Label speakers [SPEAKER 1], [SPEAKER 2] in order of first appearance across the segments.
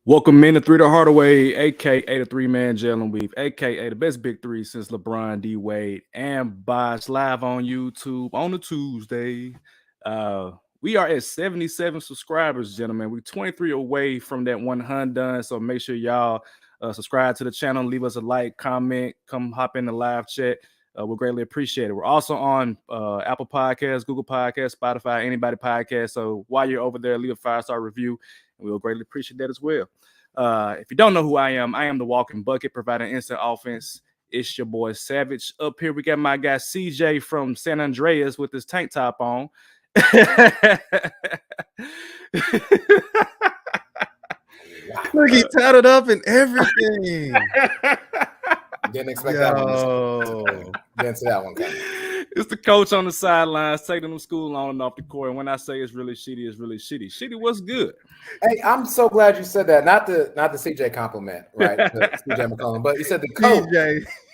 [SPEAKER 1] Welcome in to Three to Hardaway, aka the three-man Jalen Weave, aka the best big three since LeBron D Wade, and Bosh live on YouTube on a Tuesday. We are at 77 subscribers, gentlemen. We're 23 away from that 100 done. So make sure y'all subscribe to the channel, leave us a like, comment, come hop in the live chat. We'll greatly appreciate it. We're also on Apple Podcasts, Google Podcasts, Spotify, anybody podcast. So while you're over there, leave a 5-star review. We'll greatly appreciate that as well. If you don't know who I am the walking bucket, providing instant offense. It's your boy Savage. Up here, we got my guy CJ from San Andreas with his tank top on.
[SPEAKER 2] Look, he tatted up and everything.
[SPEAKER 3] Didn't expect that one. Didn't see that one coming.
[SPEAKER 1] It's the coach on the sidelines taking them school on and off the court. And when I say it's really shitty, it's really shitty. Shitty, what's good?
[SPEAKER 3] Hey, I'm so glad you said that. Not the CJ compliment, right? CJ McCollum, but you said the coach,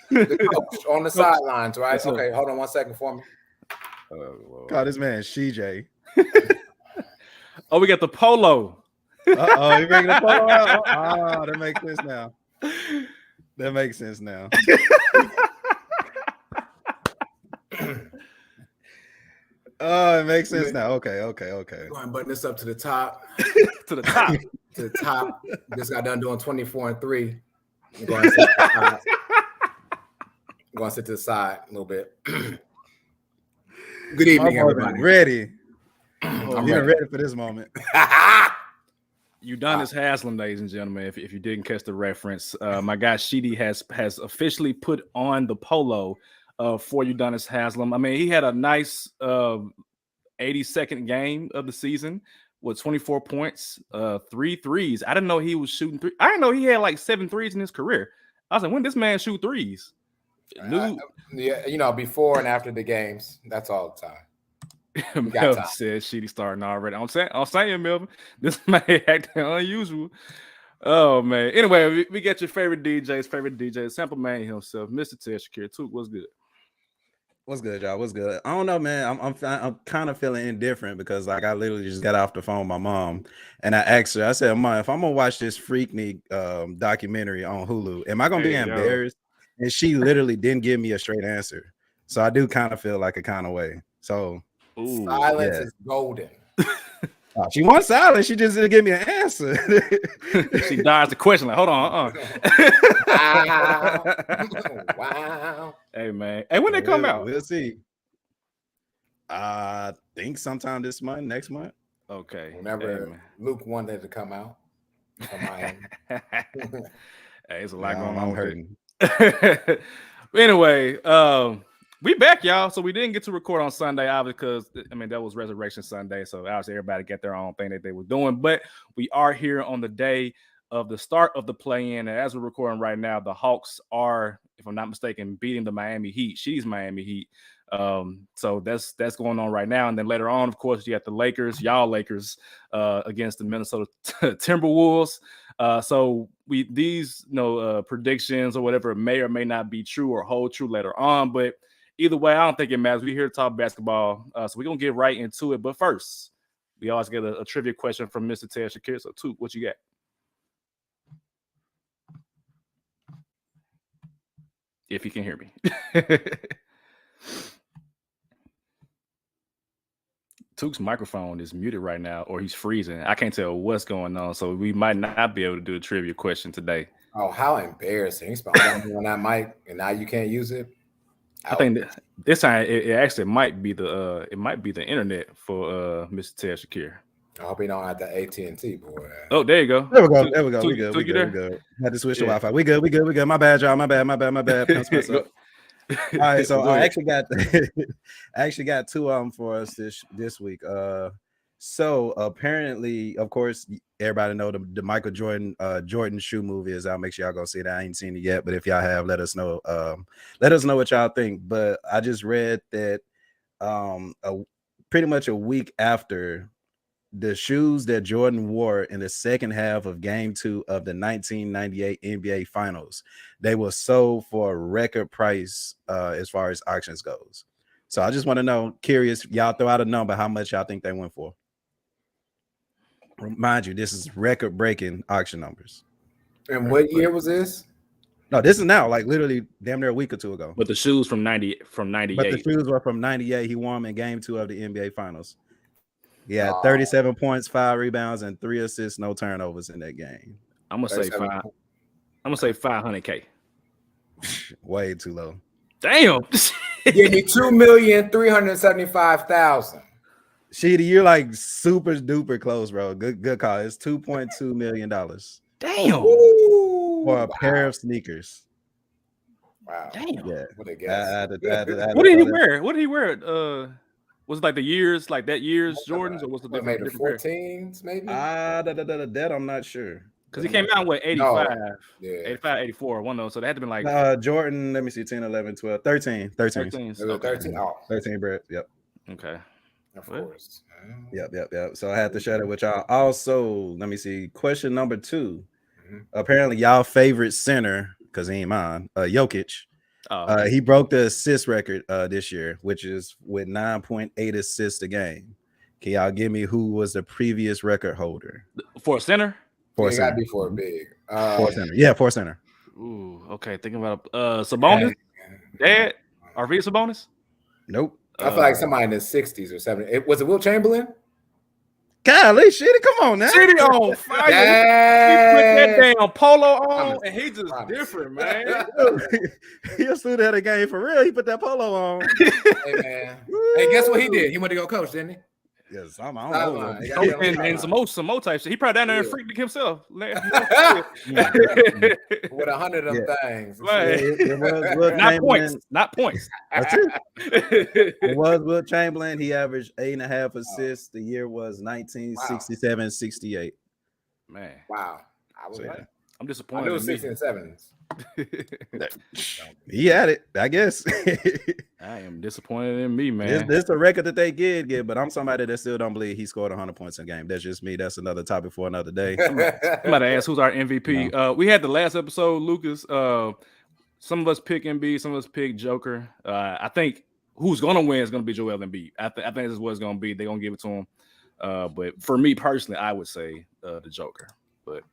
[SPEAKER 3] the coach on the sidelines, right? Okay, hold on 1 second for me.
[SPEAKER 2] Call this man CJ.
[SPEAKER 1] Oh, we got the polo.
[SPEAKER 2] Uh-oh, you bringing the polo out? Oh, that makes sense now. That makes sense now. Oh, it makes sense now. Okay.
[SPEAKER 3] Go ahead and button this up to the top.
[SPEAKER 1] To the top.
[SPEAKER 3] To the top. Just got done doing 24 and 3. I'm going to sit to the side a little bit. Good evening, everybody.
[SPEAKER 2] Ready. I'm ready for this moment.
[SPEAKER 1] Udonis Haslam, ladies and gentlemen, if you didn't catch the reference, my guy Sheedy has officially put on the polo for Udonis Haslam. I mean, he had a nice 82nd game of the season with 24 points, 3 threes. I didn't know he was shooting three. I didn't know he had like 7 threes in his career. I was like, when did this man shoot threes?
[SPEAKER 3] Yeah, before and after the games. That's all the time.
[SPEAKER 1] Melvin said Sheedy starting already. I'm saying, Melvin, this may act unusual. Oh man. Anyway, we got your favorite DJ, Sample Man himself, Mr. Ted Shakir. Took, what's good?
[SPEAKER 2] What's good, y'all? What's good? I don't know, man. I'm kind of feeling indifferent because like I literally just got off the phone with my mom and I asked her. I said, "Mom, if I'm gonna watch this Freaknik documentary on Hulu, am I gonna be embarrassed?" And she literally didn't give me a straight answer. So I do kind of feel like a kind of way. So
[SPEAKER 3] silence is golden.
[SPEAKER 2] She wants silence. She just didn't give me an answer.
[SPEAKER 1] She dodged the question. Like, hold on.
[SPEAKER 3] Wow.
[SPEAKER 1] Hey, man. Hey, when they come out?
[SPEAKER 2] We'll see. I think sometime this month, next month.
[SPEAKER 1] Okay.
[SPEAKER 3] Whenever Luke wanted to come out.
[SPEAKER 1] Hey, it's a lot going on.
[SPEAKER 2] I'm hurting.
[SPEAKER 1] Anyway, we back, y'all. So we didn't get to record on Sunday, obviously, because that was Resurrection Sunday. So obviously everybody got their own thing that they were doing. But we are here on the day of the start of the play-in. And as we're recording right now, the Hawks are, if I'm not mistaken, beating the Miami Heat. She's Miami Heat. So that's going on right now. And then later on, of course, you have the Lakers, Lakers, against the Minnesota Timberwolves. So these predictions or whatever may or may not be true or hold true later on. But either way, I don't think it matters. We're here to talk basketball. So we're going to get right into it. But first, we always get a trivia question from Mr. Ted Shakir. So, Toot, what you got? If you can hear me. Toot's microphone is muted right now, or he's freezing. I can't tell what's going on. So we might not be able to do a trivia question today.
[SPEAKER 3] Oh, how embarrassing. You spent all on that mic, and now you can't use it.
[SPEAKER 1] I think this time it actually might be the internet for Mr. Ted Shakir.
[SPEAKER 3] I hope he don't have the AT&T, boy.
[SPEAKER 1] Oh, there you go.
[SPEAKER 2] There we go. We good. Had to switch to Wi-Fi. We good. My bad, y'all. My bad. All right, so I actually got two of them for us this week. So apparently, of course, everybody know the Michael Jordan shoe movie is out. Make sure y'all go see that. I ain't seen it yet, but if y'all have, let us know. Let us know what y'all think. But I just read that pretty much a week after the shoes that Jordan wore in the second half of Game 2 of the 1998 NBA Finals, they were sold for a record price as far as auctions goes. So I just want to know, curious, y'all throw out a number, how much y'all think they went for? Mind you, this is record-breaking auction numbers.
[SPEAKER 3] And what year was this?
[SPEAKER 2] No, this is now, like literally damn near a week or two ago.
[SPEAKER 1] But the shoes from 98.
[SPEAKER 2] But the shoes were from 98. He won them in game 2 of the NBA Finals. He had 37 points, 5 rebounds, and 3 assists, no turnovers in that game.
[SPEAKER 1] I'm gonna say 5. I'm gonna say $500K.
[SPEAKER 2] Way too low.
[SPEAKER 1] Damn.
[SPEAKER 3] Give me $2,375,000.
[SPEAKER 2] Sheedy, you're like super duper close, bro. Good call. It's $2.2 million.
[SPEAKER 1] Damn.
[SPEAKER 3] Ooh,
[SPEAKER 2] For a pair of sneakers.
[SPEAKER 3] Wow.
[SPEAKER 1] Damn.
[SPEAKER 2] Yeah.
[SPEAKER 3] What a guess.
[SPEAKER 1] What did he wear? What did he wear? Was it like the years, like that year's Jordans, or was it
[SPEAKER 3] maybe the 14s, maybe?
[SPEAKER 2] That I'm not sure.
[SPEAKER 1] Because he came out with 85,
[SPEAKER 3] No. Yeah.
[SPEAKER 1] 85, 84, one of those. So they had to be like
[SPEAKER 2] Jordan, let me see, 10, 11, 12, 13.
[SPEAKER 1] 13.
[SPEAKER 3] 13. Oh.
[SPEAKER 2] 13 Brett. Yep.
[SPEAKER 1] Okay.
[SPEAKER 3] Of course.
[SPEAKER 2] Yep. So I had to share that with y'all. Also, let me see. Question number 2. Apparently, y'all favorite center, because he ain't mine, Jokic. He broke the assist record this year, which is with 9.8 assists a game. Can y'all give me who was the previous record holder?
[SPEAKER 1] For a center?
[SPEAKER 2] For a center.
[SPEAKER 3] Gotta be for a big.
[SPEAKER 2] For a center. Yeah, for a center.
[SPEAKER 1] Ooh, okay. Thinking about Sabonis? Dad? Arvydas Sabonis?
[SPEAKER 2] Nope.
[SPEAKER 3] I feel like somebody in the 60s or 70s. Was it Wilt Chamberlain?
[SPEAKER 2] Golly, Shitty, come on now.
[SPEAKER 1] Shitty on fire. He put that damn polo on, and he just different, man.
[SPEAKER 2] He a student at a game for real. He put that polo on.
[SPEAKER 3] Hey, man. Hey, guess what he did? He went to go coach, didn't he?
[SPEAKER 2] Yes, I don't know.
[SPEAKER 1] And some more type shit. He probably down there and freaked himself. With
[SPEAKER 3] 100 of them things.
[SPEAKER 1] Right. Not points.
[SPEAKER 2] That's it. It was Wilt Chamberlain. He averaged 8.5 assists. The year was 1967-68.
[SPEAKER 1] Man.
[SPEAKER 3] Wow. I was right.
[SPEAKER 1] I'm disappointed.
[SPEAKER 3] I knew it was 60s and 70s.
[SPEAKER 2] He had it, I guess.
[SPEAKER 1] I am disappointed in me, man.
[SPEAKER 2] This is a record that they did get, but I'm somebody that still don't believe he scored 100 points a game. That's just me. That's another topic for another day.
[SPEAKER 1] Somebody asked who's our MVP. No. We had the last episode, Lucas. Some of us pick Embiid, some of us pick Joker. I think who's going to win is going to be Joel Embiid. I think this is what it's going to be. They're going to give it to him. But for me personally, I would say the Joker. But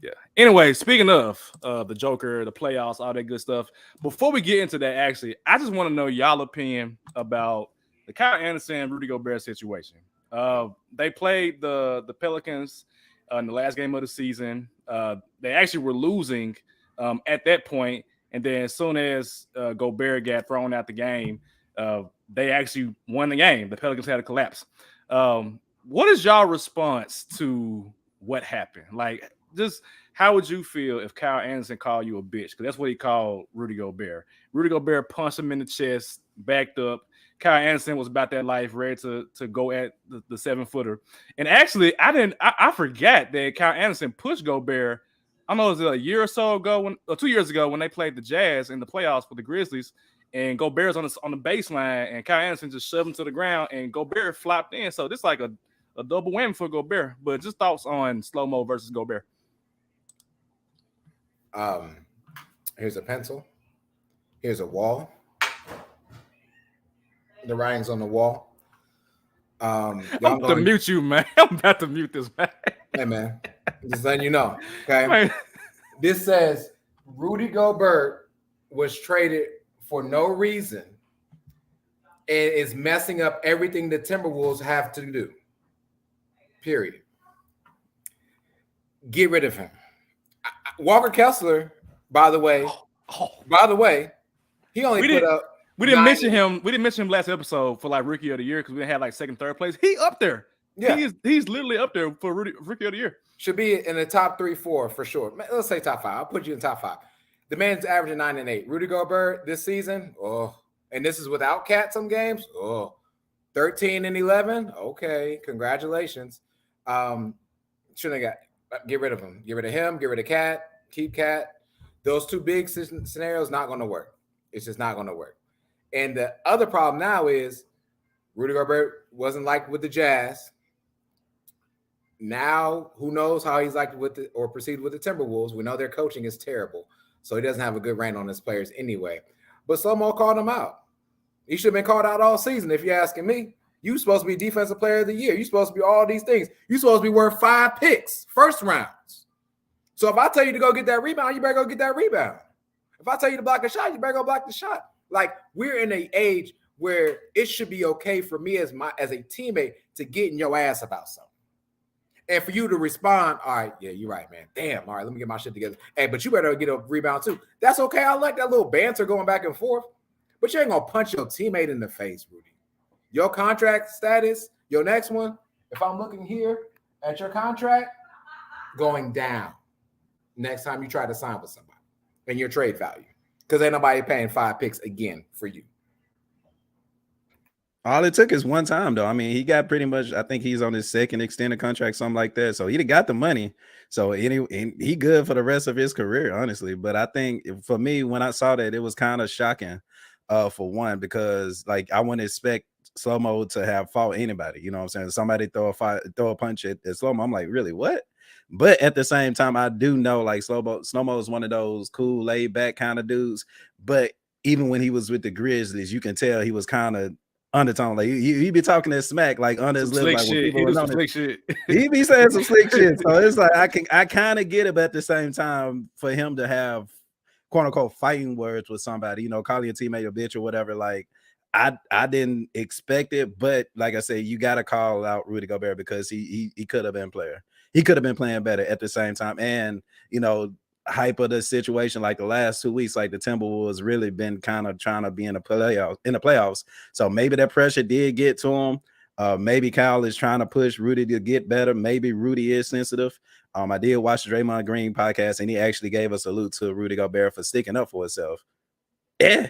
[SPEAKER 1] yeah. Anyway, speaking of the Joker, the playoffs, all that good stuff. Before we get into that, actually, I just want to know y'all opinion about the Kyle Anderson, Rudy Gobert situation. They played the Pelicans in the last game of the season. They actually were losing at that point, and then as soon as Gobert got thrown out the game, they actually won the game. The Pelicans had a collapse. What is y'all response to what happened? Like, just how would you feel if Kyle Anderson called you a bitch? Because that's what he called Rudy Gobert. Rudy Gobert punched him in the chest, backed up. Kyle Anderson was about that life, ready to go at the 7-footer. And actually, I forgot that Kyle Anderson pushed Gobert. I don't know, it was a year or so ago, 2 years ago, when they played the Jazz in the playoffs for the Grizzlies, and Gobert's on the baseline, and Kyle Anderson just shoved him to the ground, and Gobert flopped in. So this is like a double whammy for Gobert. But just thoughts on Slo-Mo versus Gobert.
[SPEAKER 3] Here's a pencil. Here's a wall. The writing's on the wall.
[SPEAKER 1] I'm about to mute you, man. I'm about to mute this man.
[SPEAKER 3] Hey, man. Just letting you know. Okay. Man. This says Rudy Gobert was traded for no reason and is messing up everything the Timberwolves have to do. Period. Get rid of him. Walker Kessler, by the way, he only put up.
[SPEAKER 1] We didn't mention him. We didn't mention him last episode for like Rookie of the Year because we didn't have like second, third place. He up there. Yeah, he's literally up there for Rookie of the Year.
[SPEAKER 3] Should be in the top 3, 4 for sure. Let's say top 5. I'll put you in top 5. The man's averaging 9 and 8. Rudy Gobert this season, and this is without Cat some games. 13 and 11. Okay, congratulations. Shouldn't have got. Get rid of him. Get rid of him. Get rid of Cat. Keep Cat. Those two big scenarios not going to work. It's just not going to work. And the other problem now is Rudy Gobert wasn't liked with the Jazz. Now, who knows how he's liked or proceed with the Timberwolves. We know their coaching is terrible, so he doesn't have a good reign on his players anyway. But Slo-Mo called him out. He should have been called out all season, if you're asking me. You supposed to be defensive player of the year. You supposed to be all these things. You supposed to be worth 5 picks, first rounds. So if I tell you to go get that rebound, you better go get that rebound. If I tell you to block a shot, you better go block the shot. Like, we're in an age where it should be okay for me as a teammate to get in your ass about something. And for you to respond, all right, yeah, you're right, man. Damn, all right, let me get my shit together. Hey, but you better get a rebound too. That's okay. I like that little banter going back and forth. But you ain't going to punch your teammate in the face, Rudy. Your contract status, your next one, if I'm looking here at your contract, going down next time you try to sign with somebody and your trade value. Because ain't nobody paying 5 picks again for you.
[SPEAKER 2] All it took is one time, though. I mean, he got pretty much, I think he's on his second extended contract, something like that. So he got the money. So he good for the rest of his career, honestly. But I think for me, when I saw that, it was kind of shocking for one, because like I wouldn't expect Slo-Mo to have fought anybody. You know what I'm saying? Somebody throw a punch at Slo-Mo. I'm like, really, what? But at the same time, I do know like Slo-Mo is one of those cool, laid back kind of dudes. But even when he was with the Grizzlies, you can tell he was kind of undertone, like he be talking that smack like under his lip, like when people
[SPEAKER 1] he do some slick shit.
[SPEAKER 2] He be saying some slick shit. So it's like I kind of get it, but at the same time, for him to have quote unquote fighting words with somebody, you know, calling your teammate a bitch or whatever, like I didn't expect it, but like I said, you got to call out Rudy Gobert because he could have been player. He could have been playing better at the same time, and you know, hype of the situation like the last 2 weeks, like the Timberwolves really been kind of trying to be in the playoffs. So maybe that pressure did get to him. Maybe Kyle is trying to push Rudy to get better. Maybe Rudy is sensitive. I did watch the Draymond Green podcast, and he actually gave a salute to Rudy Gobert for sticking up for himself. Yeah.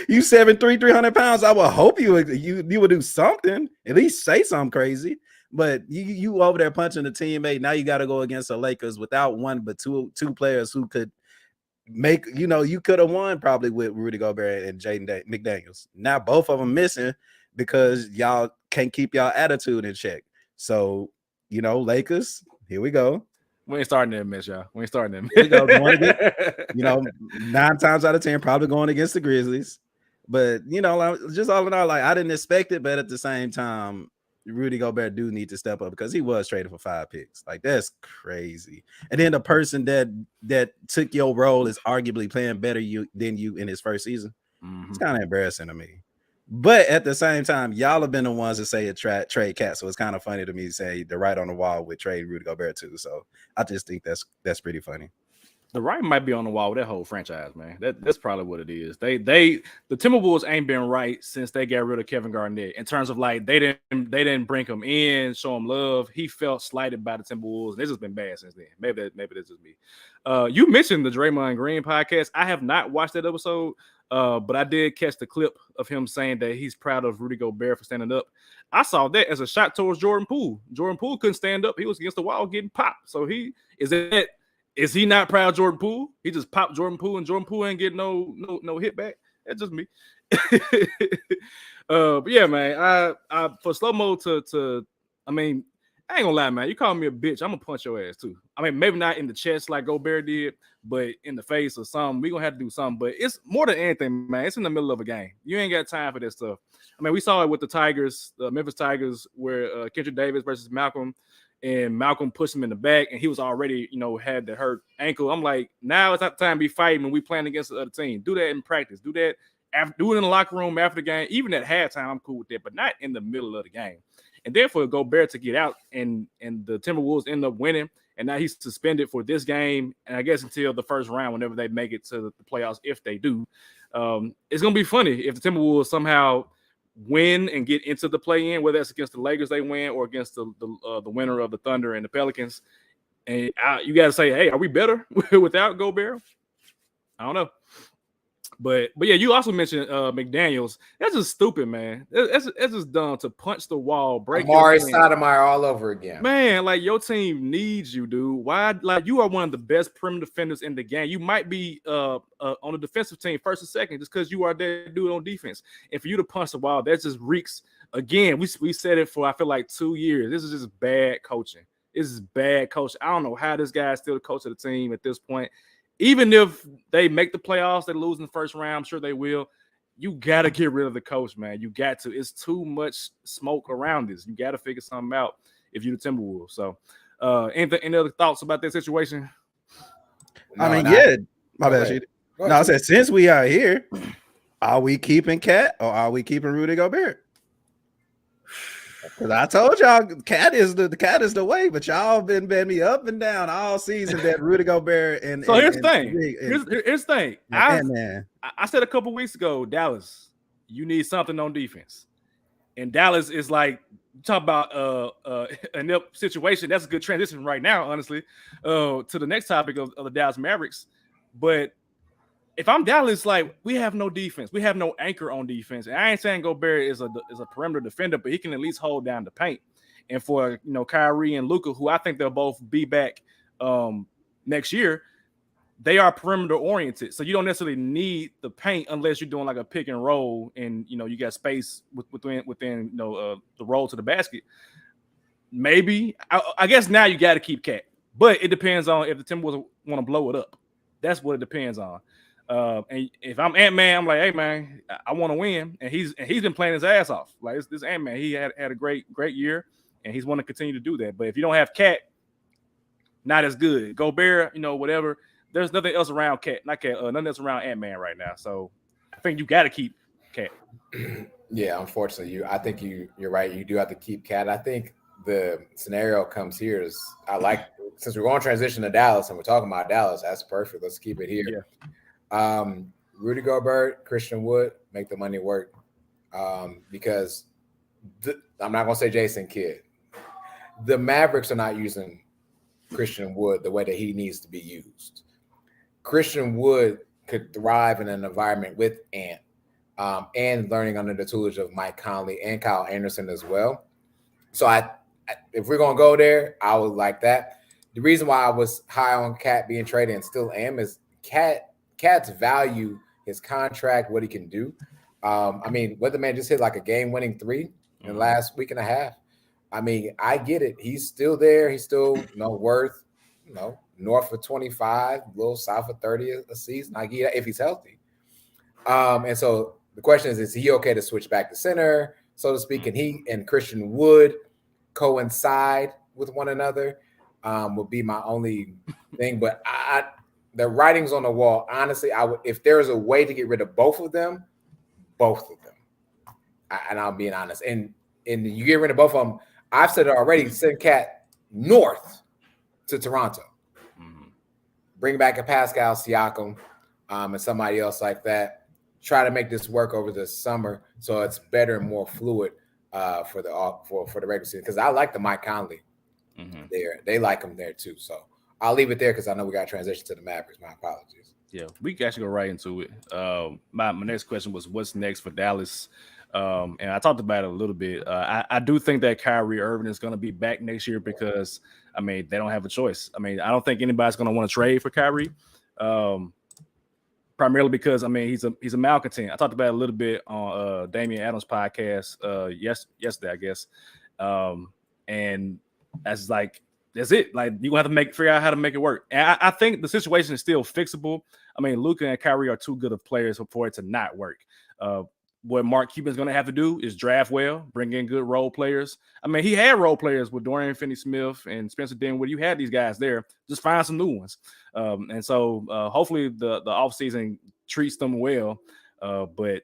[SPEAKER 2] You 7'3", 300 pounds. I would hope you would do something, at least say something crazy. But you over there punching a teammate. Now you got to go against the Lakers without one but two players who could make, you know, you could have won probably with Rudy Gobert and Jaden McDaniels. Now both of them missing because y'all can't keep y'all attitude in check. So, you know, Lakers, here we go.
[SPEAKER 1] We ain't starting that mess, y'all. We ain't starting that mess.
[SPEAKER 2] Here we go. You know, 9 times out of 10, probably going against the Grizzlies. But, you know, just all in all, like I didn't expect it, but at the same time, Rudy Gobert do need to step up because he was traded for 5 picks. Like that's crazy. And then the person that took your role is arguably playing better than you in his first season. It's kind of embarrassing to me. But at the same time, y'all have been the ones that say a trade cat. So it's kind of funny to me to say the right on the wall with trade Rudy Gobert too. So I just think that's pretty funny.
[SPEAKER 1] The right might be on the wall with that whole franchise, man. That's probably what it is. The Timberwolves ain't been right since they got rid of Kevin Garnett. In terms of like they didn't bring him in, show him love. He felt slighted by the Timberwolves. This has been bad since then. Maybe that's just me. You mentioned the Draymond Green podcast. I have not watched that episode, but I did catch the clip of him saying that he's proud of Rudy Gobert for standing up. I saw that as a shot towards Jordan Poole. Jordan Poole couldn't stand up. He was against the wall getting popped. So is he not proud of Jordan Poole? He just popped Jordan Poole, and Jordan Poole ain't getting no hit back. That's just me. But yeah, man. I for Slo-Mo to I mean, I ain't gonna lie, man. You call me a bitch, I'm gonna punch your ass too. I mean, maybe not in the chest like Gobert did, but in the face or something. We gonna have to do something. But it's more than anything, man. It's in the middle of a game. You ain't got time for this stuff. I mean, we saw it with the Tigers, the Memphis Tigers, where Kendrick Davis versus Malcolm. And Malcolm pushed him in the back, and he was already, had the hurt ankle. I'm like, now it's not the time to be fighting when we playing against the other team. Do that in practice. Do that. Do it in the locker room after the game. Even at halftime, I'm cool with that, but not in the middle of the game. And therefore, Gobert to get out, and the Timberwolves end up winning, and now he's suspended for this game, and I guess until the first round, whenever they make it to the playoffs, if they do. It's going to be funny if the Timberwolves somehow win and get into the play-in, whether that's against the Lakers they win or against the winner of the Thunder and the Pelicans. And you got to say, hey, are we better without Gobert? I don't know. But yeah, you also mentioned McDaniels. That's just stupid, man. That's just dumb to punch the wall, break
[SPEAKER 3] Amari Stoudemire all over again.
[SPEAKER 1] Man, like your team needs you, dude. Why? Like you are one of the best perimeter defenders in the game. You might be on the defensive team first or second just because you are that dude on defense. And for you to punch the wall, that just reeks. Again, we said it for I feel like 2 years. This is just bad coaching. This is bad coaching. I don't know how this guy is still the coach of the team at this point. Even if they make the playoffs, they lose in the first round. I'm sure they will. you got to get rid of the coach, man. You got to. It's too much smoke around this. You got to figure something out if you're the Timberwolves. So, any other thoughts about that situation?
[SPEAKER 2] My bad. No, I said, since we are here, are we keeping Cat or are we keeping Rudy Gobert? Because I told y'all, Cat is the way, but y'all been betting me up and down all season that Rudy Gobert and
[SPEAKER 1] so here's the thing. Here's the thing. I said a couple weeks ago, Dallas, you need something on defense, and Dallas is like talk about an up situation. That's a good transition right now, honestly, to the next topic of the Dallas Mavericks. But if I'm Dallas, like we have no defense, we have no anchor on defense. And I ain't saying Gobert is a perimeter defender, but he can at least hold down the paint. And for Kyrie and Luka, who I think they'll both be back next year, they are perimeter oriented. So you don't necessarily need the paint unless you're doing like a pick and roll, and you got space within the roll to the basket. Maybe I guess now you got to keep Cat, but it depends on if the Timberwolves want to blow it up. That's what it depends on. And if I'm Ant-Man, I'm like, hey man, I want to win, and he's been playing his ass off. Like this Ant-Man, he had a great year, and he's want to continue to do that. But if you don't have Cat, not as good. Gobert, whatever. There's nothing else around Cat, nothing else around Ant-Man right now. So I think you got to keep Cat.
[SPEAKER 3] Yeah, unfortunately, I think you're right. You do have to keep Cat. I think the scenario comes here is since we're going to transition to Dallas and we're talking about Dallas, that's perfect. Let's keep it here.
[SPEAKER 1] Yeah.
[SPEAKER 3] Rudy Gobert, Christian Wood, make the money work. Because I'm not going to say Jason Kidd. The Mavericks are not using Christian Wood the way that he needs to be used. Christian Wood could thrive in an environment with Ant and learning under the tutelage of Mike Conley and Kyle Anderson as well. So if we're going to go there, I would like that. The reason why I was high on Cat being traded and still am is Cat's value, his contract, what he can do. I mean, what the man just hit like a game-winning 3 in the last week and a half. I mean, I get it. He's still there. He's still worth north of 25, a little south of 30 a season. I get it if he's healthy. And so the question is he okay to switch back to center, so to speak? Can he and Christian Wood coincide with one another? Would be my only thing. But the writing's on the wall. Honestly, if there's a way to get rid of both of them. And I'm being honest. And you get rid of both of them. I've said it already. Send Cat north to Toronto. Bring back a Pascal Siakam and somebody else like that. Try to make this work over the summer so it's better and more fluid for the regular season. Because I like the Mike Conley there. They like him there too. So I'll leave it there because I know we got to transition to the Mavericks. My apologies.
[SPEAKER 1] Yeah, we can actually go right into it. My next question was what's next for Dallas? And I talked about it a little bit. I do think that Kyrie Irving is going to be back next year because, I mean, they don't have a choice. I mean, I don't think anybody's going to want to trade for Kyrie, primarily because, I mean, he's a malcontent. I talked about it a little bit on Damian Adams' podcast yesterday, I guess. And that's it. Like, you're going to have to figure out how to make it work. And I think the situation is still fixable. I mean, Luka and Kyrie are too good of players for it to not work. What Mark Cuban's going to have to do is draft well, bring in good role players. I mean, he had role players with Dorian Finney-Smith and Spencer Dinwiddie. You had these guys there. Just find some new ones. And so hopefully the offseason treats them well. But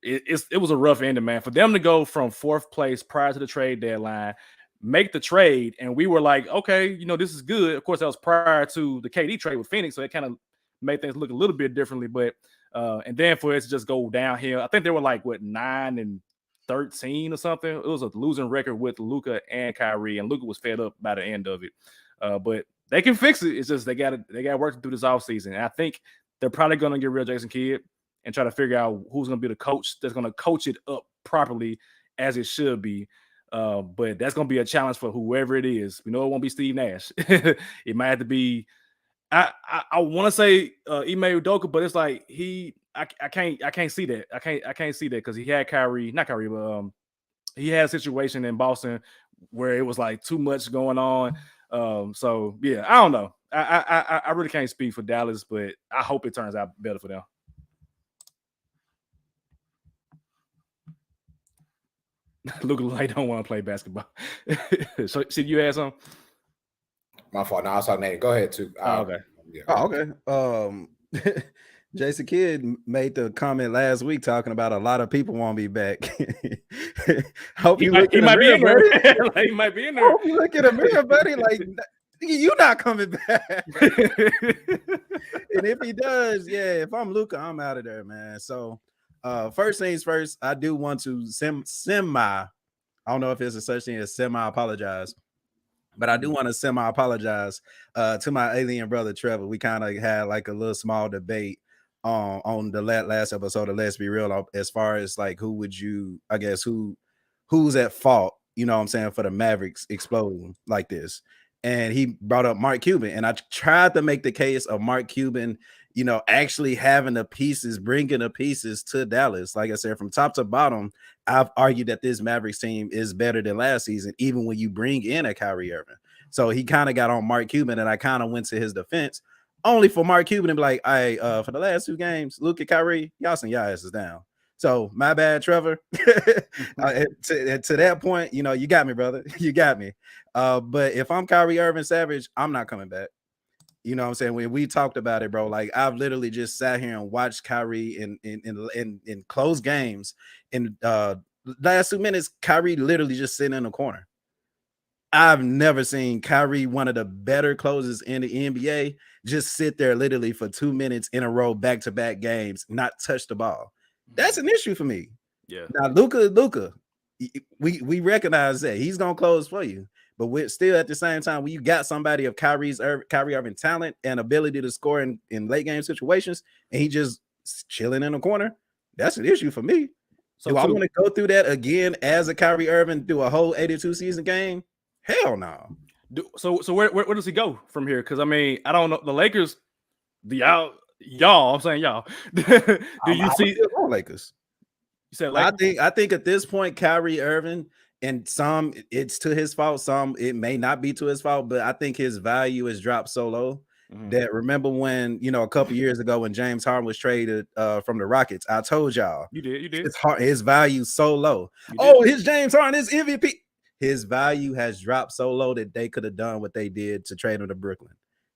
[SPEAKER 1] it was a rough ending, man. For them to go from 4th place prior to the trade deadline, make the trade, and we were like, okay, this is good. Of course, that was prior to the KD trade with Phoenix, so it kind of made things look a little bit differently. But and then for it to just go downhill, I think they were like 9-13 or something. It was a losing record with Luka and Kyrie, and Luka was fed up by the end of it. But they can fix it. It's just they got to work through this offseason. And I think they're probably going to get rid of Jason Kidd and try to figure out who's going to be the coach that's going to coach it up properly as it should be. But that's going to be a challenge for whoever it is. We know it won't be Steve Nash. It might have to be. I want to say Ime Udoka, but it's like I can't see that. I can't see that because he had not Kyrie, but he had a situation in Boston where it was like too much going on. So yeah, I don't know. I really can't speak for Dallas, but I hope it turns out better for them. Luka like don't want to play basketball. So, see, you had some.
[SPEAKER 3] My fault. No, I was talking Nate. Go ahead, too.
[SPEAKER 1] Okay.
[SPEAKER 3] Yeah,
[SPEAKER 2] Oh, okay. Jason Kidd made the comment last week talking about a lot of people won't be back. Hope you look in the mirror, buddy.
[SPEAKER 1] Like, he might be in there.
[SPEAKER 2] Hope you look in the mirror, buddy. Like, you not coming back. And if he does, yeah, if I'm Luka, I'm out of there, man. So first things first, I do want to I don't know if it's a such thing as semi-apologize, but I do want to semi-apologize to my alien brother Trevor. We kind of had like a little small debate on the last episode of Let's Be Real, as far as like who's at fault, you know what I'm saying, for the Mavericks exploding like this. And he brought up Mark Cuban, and I tried to make the case of Mark Cuban, you know, actually having the pieces, bringing the pieces to Dallas. Like I said, from top to bottom, I've argued that this Mavericks team is better than last season, even when you bring in a Kyrie Irving. So he kind of got on Mark Cuban, and I kind of went to his defense, only for Mark Cuban to be like, for the last 2 games, Luka, Kyrie, y'all send y'all asses down. So my bad, Trevor. To that point, you know, you got me, brother. You got me. But if I'm Kyrie Irving Savage, I'm not coming back. You know what I'm saying? When we talked about it, bro, like I've literally just sat here and watched Kyrie in close games. In last 2 minutes, Kyrie literally just sitting in the corner. I've never seen Kyrie, one of the better closers in the NBA, just sit there literally for 2 minutes in a row, back-to-back games, not touch the ball. That's an issue for me.
[SPEAKER 1] Yeah.
[SPEAKER 2] Now, Luka, we recognize that he's gonna close for you, but we're still at the same time when you got somebody of Kyrie Irving talent and ability to score in late game situations, and he just chilling in the corner. That's an issue for me. So I want to go through that again as a Kyrie Irving through a whole 82 season game? Hell no.
[SPEAKER 1] So where does he go from here? Because I mean, I don't know. The Lakers, y'all. I'm saying y'all. Do you see
[SPEAKER 2] Lakers?
[SPEAKER 1] You said Lakers?
[SPEAKER 2] I think at this point, Kyrie Irving, and some it's to his fault, some it may not be to his fault, but I think his value has dropped so low that remember when, you know, a couple years ago when James Harden was traded from the Rockets, I told y'all
[SPEAKER 1] you did
[SPEAKER 2] his value so low. Oh, his James Harden, his MVP. His value has dropped so low that they could have done what they did to trade him to Brooklyn.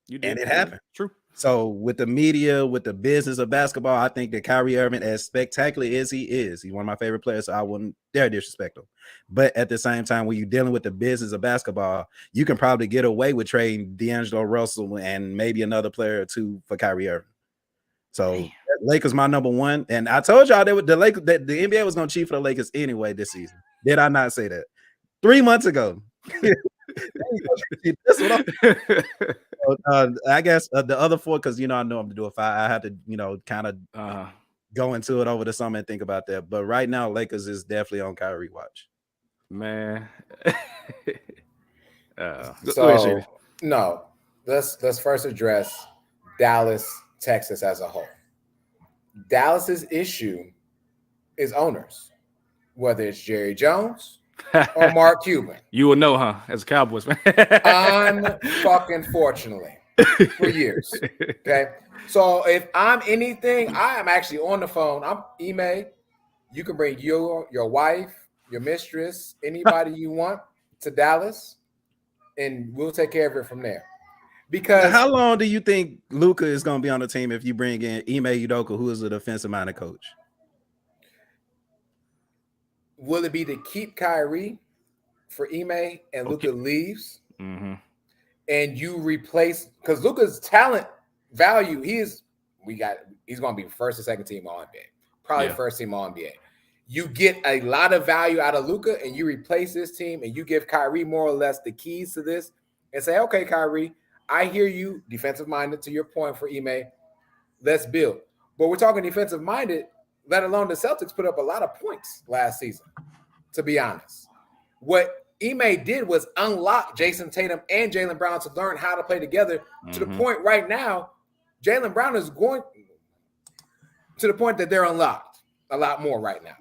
[SPEAKER 2] And it happened.
[SPEAKER 1] True.
[SPEAKER 2] So with the media, with the business of basketball, I think that Kyrie Irving, as spectacular as he is, he's one of my favorite players, so I wouldn't dare disrespect him. But at the same time, when you're dealing with the business of basketball, you can probably get away with trading D'Angelo Russell and maybe another player or two for Kyrie Irving. So Lakers my number one. And I told y'all that the NBA was going to cheat for the Lakers anyway this season. Did I not say that? 3 months ago. I guess the other 4, because you know I know I'm to do a 5. I have to, you know, kind of go into it over the summer and think about that. But right now, Lakers is definitely on Kyrie watch.
[SPEAKER 1] Man.
[SPEAKER 3] No, let's first address Dallas, Texas as a whole. Dallas's issue is owners, whether it's Jerry Jones or Mark Cuban.
[SPEAKER 1] You will know, huh? As a Cowboys fan.
[SPEAKER 3] Unfortunately, for years. Okay. So if I'm anything, I am actually on the phone. I'm Ime. You can bring your wife, your mistress, anybody you want to Dallas, and we'll take care of it from there. Because
[SPEAKER 2] how long do you think Luka is going to be on the team if you bring in Ime Udoka, who is a defensive-minded coach?
[SPEAKER 3] Will it be to keep Kyrie for Ime and Luka leaves?
[SPEAKER 1] Mm-hmm.
[SPEAKER 3] And you replace, because Luka's talent value, he's going to be first or second team All NBA, probably first team All NBA. You get a lot of value out of Luka, and you replace this team, and you give Kyrie more or less the keys to this, and say, okay, Kyrie, I hear you, defensive minded. To your point for Ime, let's build. But we're talking defensive minded. Let alone the Celtics put up a lot of points last season. To be honest, what Ime did was unlock Jason Tatum and Jaylen Brown to learn how to play together to the point right now, Jaylen Brown is going to the point that they're unlocked a lot more right now.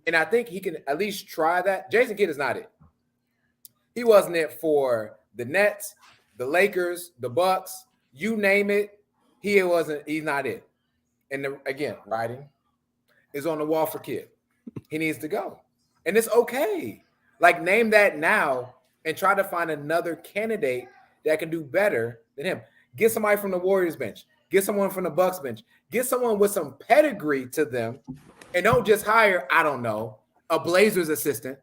[SPEAKER 3] And I think he can at least try that. Jason Kidd is not it. He wasn't it for the Nets, the Lakers, the Bucks, you name it. He's not it. And again, writing is on the wall for Kidd. He needs to go. And it's okay. Like, name that now and try to find another candidate that can do better than him. Get somebody from the Warriors bench. Get someone from the Bucks bench. Get someone with some pedigree to them. And don't just hire, I don't know, a Blazers assistant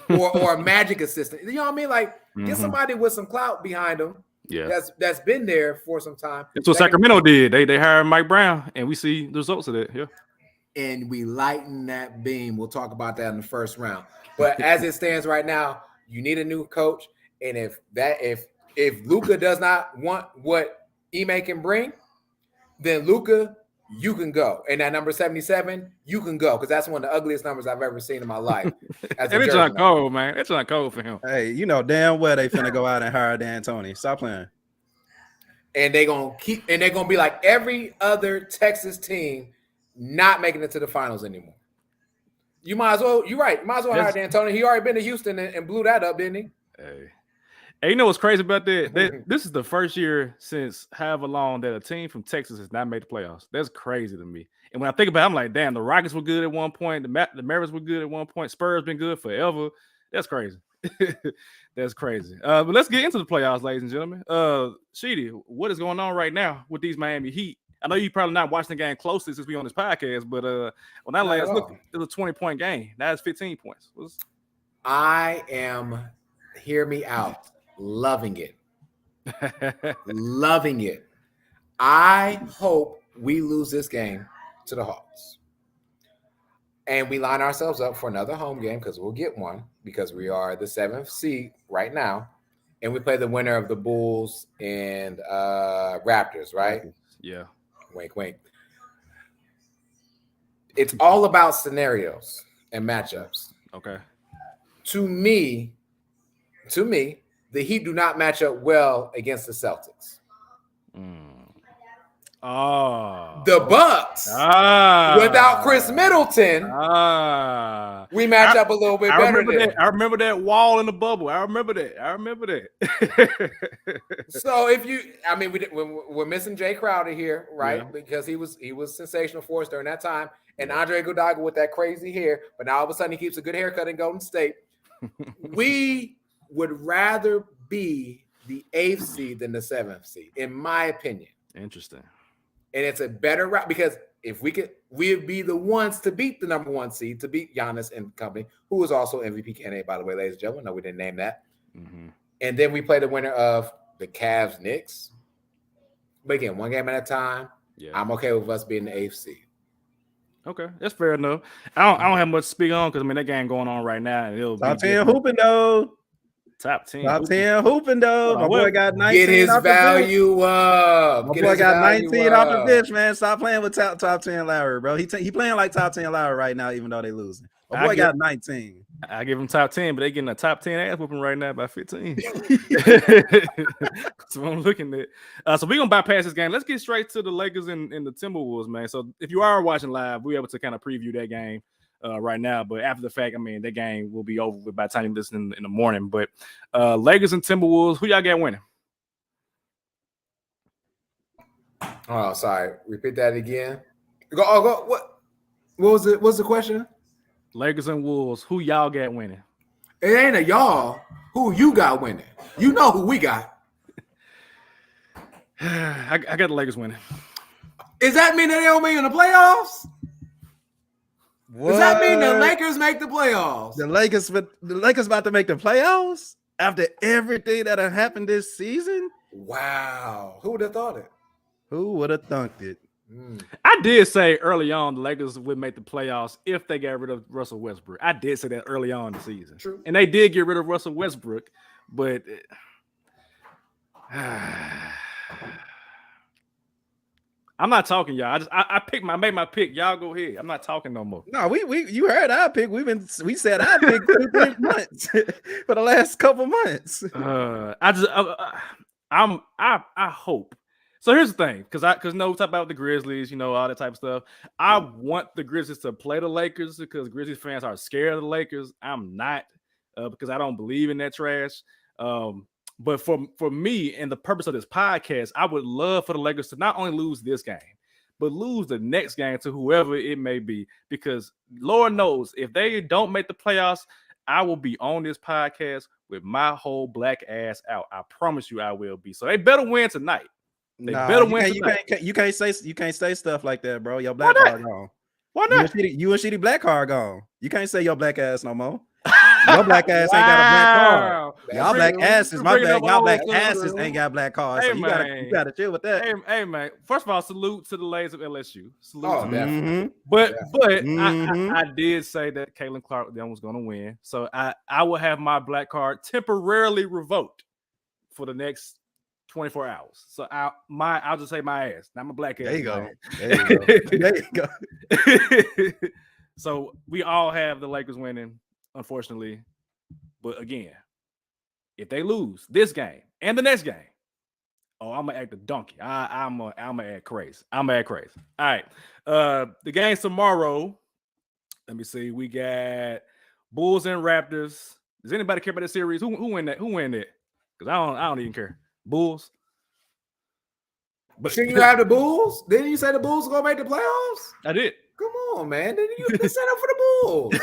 [SPEAKER 3] or a Magic assistant. You know what I mean? Like, get somebody with some clout behind them.
[SPEAKER 1] Yeah,
[SPEAKER 3] that's been there for some time.
[SPEAKER 1] that's what Sacramento did. They hired Mike Brown, and we see the results of that. Yeah,
[SPEAKER 3] and we lighten that beam. We'll talk about that in the first round. But as it stands right now, you need a new coach. And if Luka does not want what Ime can bring, then Luka, you can go. And that number 77, you can go, because that's one of the ugliest numbers I've ever seen in my life.
[SPEAKER 1] It's not cold, man. It's not cold for him.
[SPEAKER 2] Hey, you know damn well they finna go out and hire D'Antoni. Stop playing.
[SPEAKER 3] And they're gonna be like every other Texas team, not making it to the finals anymore. You might as well. You're right. You might as well hire D'Antoni. He already been to Houston and blew that up, didn't he?
[SPEAKER 1] Hey, you know what's crazy about that? This is the first year since however long that a team from Texas has not made the playoffs. That's crazy to me. And when I think about it, I'm like, damn, the Rockets were good at one point. The Mavericks were good at one point. Spurs been good forever. That's crazy. That's crazy. But let's get into the playoffs, ladies and gentlemen. Sheedy, what is going on right now with these Miami Heat? I know you probably not watching the game closely since we on this podcast, but when I last looked, it was a 20-point game. Now it's 15 points.
[SPEAKER 3] I am, hear me out, loving it. Loving it. I hope we lose this game to the Hawks. And we line ourselves up for another home game, because we'll get one, because we are the 7th seed right now. And we play the winner of the Bulls and Raptors, right?
[SPEAKER 1] Yeah.
[SPEAKER 3] Wink, wink. It's all about scenarios and matchups.
[SPEAKER 1] Okay.
[SPEAKER 3] To me, the Heat do not match up well against the Celtics.
[SPEAKER 1] Oh.
[SPEAKER 3] The Bucks, without Chris Middleton, we match up a little bit better.
[SPEAKER 1] I remember that wall in the bubble. I remember that.
[SPEAKER 3] So we're missing Jay Crowder here, right? Yeah. Because he was sensational for us during that time, and Andre Iguodala with that crazy hair. But now all of a sudden he keeps a good haircut in Golden State. We would rather be the 8th seed than the 7th seed, in my opinion.
[SPEAKER 1] Interesting.
[SPEAKER 3] And it's a better route, because if we'd be the ones to beat the number 1 seed, to beat Giannis and company, who is also MVP candidate, by the way, ladies and gentlemen. No, we didn't name that. Mm-hmm. And then we play the winner of the Cavs Knicks. But again, one game at a time. Yeah. I'm okay with us being the 8th seed.
[SPEAKER 1] Okay, that's fair enough. I don't have much to speak on, because that game going on right now, and it'll
[SPEAKER 2] top 10 hooping though.
[SPEAKER 1] Top 10
[SPEAKER 2] hooping though. My boy got 19.
[SPEAKER 3] Get his value up.
[SPEAKER 2] My boy got 19 off the bench, man. Stop playing with top 10 Lowry, bro. He playing like top 10 Lowry right now, even though they losing. My boy got 19.
[SPEAKER 1] I give him top 10, but they getting a top 10 ass whooping right now by 15. So I'm looking at. So we're gonna bypass this game. Let's get straight to the Lakers and the Timberwolves, man. So if you are watching live, we're able to kind of preview that game right now. But after the fact, that game will be over with by the time you listen in the morning. But Lakers and Timberwolves, who y'all got winning?
[SPEAKER 3] Oh, sorry. Repeat that again. Go. What was it? What's the question?
[SPEAKER 1] Lakers and Wolves, who y'all got winning?
[SPEAKER 3] It ain't a y'all. Who you got winning? You know who we got.
[SPEAKER 1] I got the Lakers winning.
[SPEAKER 3] Does that mean that they don't make in the playoffs? What? Does that mean the Lakers make the playoffs?
[SPEAKER 2] The Lakers about to make the playoffs after everything that have happened this season?
[SPEAKER 3] Wow. Who would have thought it?
[SPEAKER 2] Who would have thunked it?
[SPEAKER 1] I did say early on the Lakers would make the playoffs if they got rid of Russell Westbrook. I did say that early on in the season.
[SPEAKER 3] True.
[SPEAKER 1] And they did get rid of Russell Westbrook, but I'm not talking, y'all. I made my pick. Y'all go ahead. I'm not talking no more.
[SPEAKER 2] No, you heard our pick. We said our pick for 3 months for the last couple months.
[SPEAKER 1] I hope. So here's the thing, because we talk about the Grizzlies, all that type of stuff. I want the Grizzlies to play the Lakers because Grizzlies fans are scared of the Lakers. I'm not, because I don't believe in that trash. But for me and the purpose of this podcast, I would love for the Lakers to not only lose this game, but lose the next game to whoever it may be. Because Lord knows, if they don't make the playoffs, I will be on this podcast with my whole black ass out. I promise you I will be. So they better win tonight. They better win tonight.
[SPEAKER 2] You can't say stuff like that, bro. Your black card gone.
[SPEAKER 1] Why not?
[SPEAKER 2] You and Shitty black card gone. You can't say your black ass no more. Your black ass ain't got a black card. Y'all black asses, my bad. Y'all black asses ain't got black cards.
[SPEAKER 1] Hey,
[SPEAKER 2] so you gotta chill with that.
[SPEAKER 1] Hey man. First of all, salute to the ladies of LSU. Salute to them.
[SPEAKER 2] Mm-hmm.
[SPEAKER 1] But I did say that Caitlin Clark then was gonna win. So I will have my black card temporarily revoked for the next 24 hours. So I'll just say my ass, not my black ass.
[SPEAKER 2] There you go.
[SPEAKER 1] There you go. So we all have the Lakers winning, unfortunately. But again, if they lose this game and the next game, I'm gonna act a donkey. I'm gonna act crazy. I'm gonna act crazy. All right. The games tomorrow. Let me see. We got Bulls and Raptors. Does anybody care about the series? Who win that? Who win that? Because I don't even care. Bulls.
[SPEAKER 3] But shouldn't you have the Bulls? Didn't you say the Bulls gonna make the playoffs?
[SPEAKER 1] I did.
[SPEAKER 3] Come on, man. Didn't you set up for the Bulls?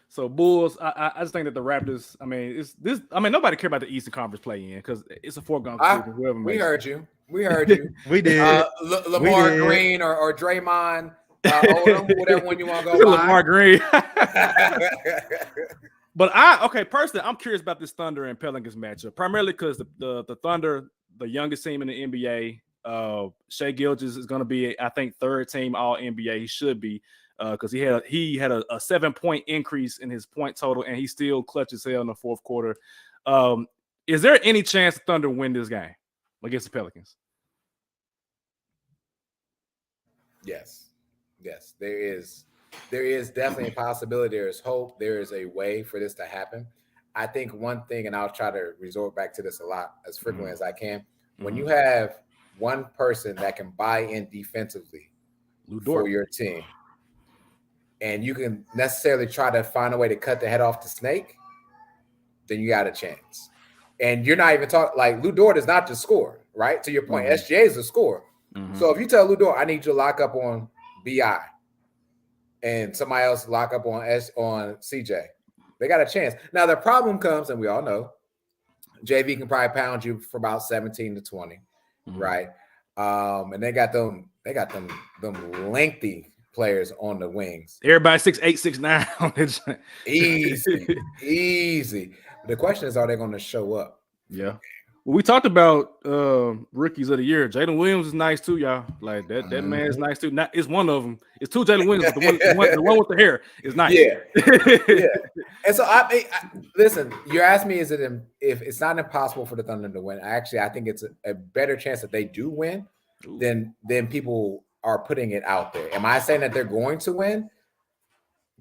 [SPEAKER 1] So Bulls, I just think that the Raptors, I mean, nobody care about the Eastern Conference play-in because it's a foregone conclusion.
[SPEAKER 3] We heard you. We heard you.
[SPEAKER 2] We did.
[SPEAKER 3] Lamar Green or Draymond Odom, whatever one you want to go by.
[SPEAKER 1] Lamar Green. But personally, I'm curious about this Thunder and Pelicans matchup, primarily because the Thunder, the youngest team in the NBA, Shai Gilgeous is going to be, I think, third team All NBA. He should be because he had a 7-point increase in his point total, and he still clutches hell in the fourth quarter. Is there any chance the Thunder win this game against the Pelicans?
[SPEAKER 3] Yes, there is. There is definitely a possibility. There is hope. There is a way for this to happen. I think one thing, and I'll try to resort back to this a lot as frequently as I can, when you have one person that can buy in defensively for your team, and you can necessarily try to find a way to cut the head off the snake, then you got a chance. And you're not even talking like Lou Dort is not the scorer, right? To your point, SGA is the scorer. So if you tell Lou Dort, I need you to lock up on BI, and somebody else lock up on CJ, they got a chance. Now the problem comes, and we all know, JV can probably pound you for about 17 to 20, right? And they got them lengthy players on the wings.
[SPEAKER 1] Everybody 6'8", 6'9".
[SPEAKER 3] Easy. The question is, are they going to show up?
[SPEAKER 1] Yeah. Well, we talked about rookies of the year. Jalen Williams is nice too, y'all. Like that man is nice too. It's one of them. It's two Jalen Williams, but the one with the hair is nice.
[SPEAKER 3] Yeah. And so I listen. You asked me, if it's not impossible for the Thunder to win? I think it's a better chance that they do win than people are putting it out there. Am I saying that they're going to win?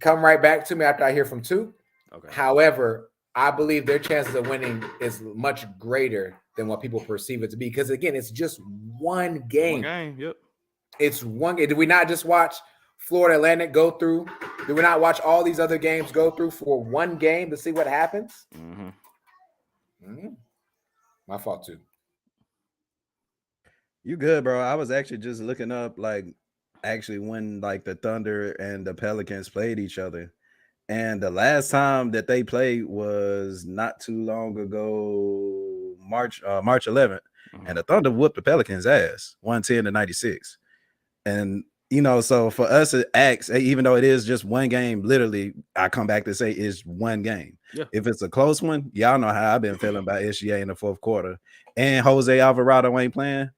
[SPEAKER 3] Come right back to me after I hear from two. Okay. However, I believe their chances of winning is much greater than what people perceive it to be. Because again, it's just one game.
[SPEAKER 1] One game, yep.
[SPEAKER 3] It's one game. Did we not just watch Florida Atlantic go through? Did we not watch all these other games go through for one game to see what happens? My fault too.
[SPEAKER 2] You good, bro? I was actually just looking up when the Thunder and the Pelicans played each other. And the last time that they played was not too long ago, March 11th, and the Thunder whooped the Pelicans' ass, 110-96. And so for us to ask, even though it is just one game, literally, I come back to say it's one game. Yeah. If it's a close one, y'all know how I've been feeling about SGA in the fourth quarter, and Jose Alvarado ain't playing.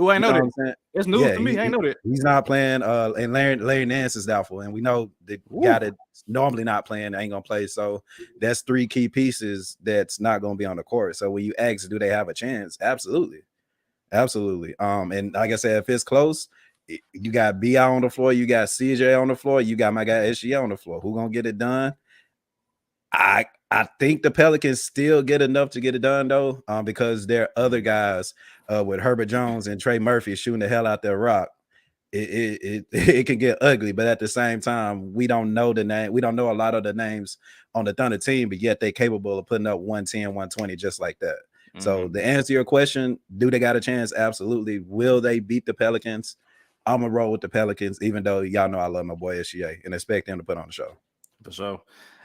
[SPEAKER 1] Oh, I know that. It's news to me. I know that
[SPEAKER 2] he's not playing. And Larry Nance is doubtful, and we know the guy that's normally not playing ain't gonna play. So that's three key pieces that's not gonna be on the court. So when you ask, do they have a chance? Absolutely. And like I said, if it's close, you got BI on the floor, you got CJ on the floor, you got my guy SGA on the floor. Who gonna get it done? I think the Pelicans still get enough to get it done though, because there are other guys with Herbert Jones and Trey Murphy shooting the hell out their rock. It can get ugly, but at the same time, we don't know the name. We don't know a lot of the names on the Thunder team, but yet they're capable of putting up 110, 120 just like that. So the answer to your question, do they got a chance? Absolutely. Will they beat the Pelicans? I'm gonna roll with the Pelicans, even though y'all know I love my boy SGA and expect him to put on the show.
[SPEAKER 1] For sure.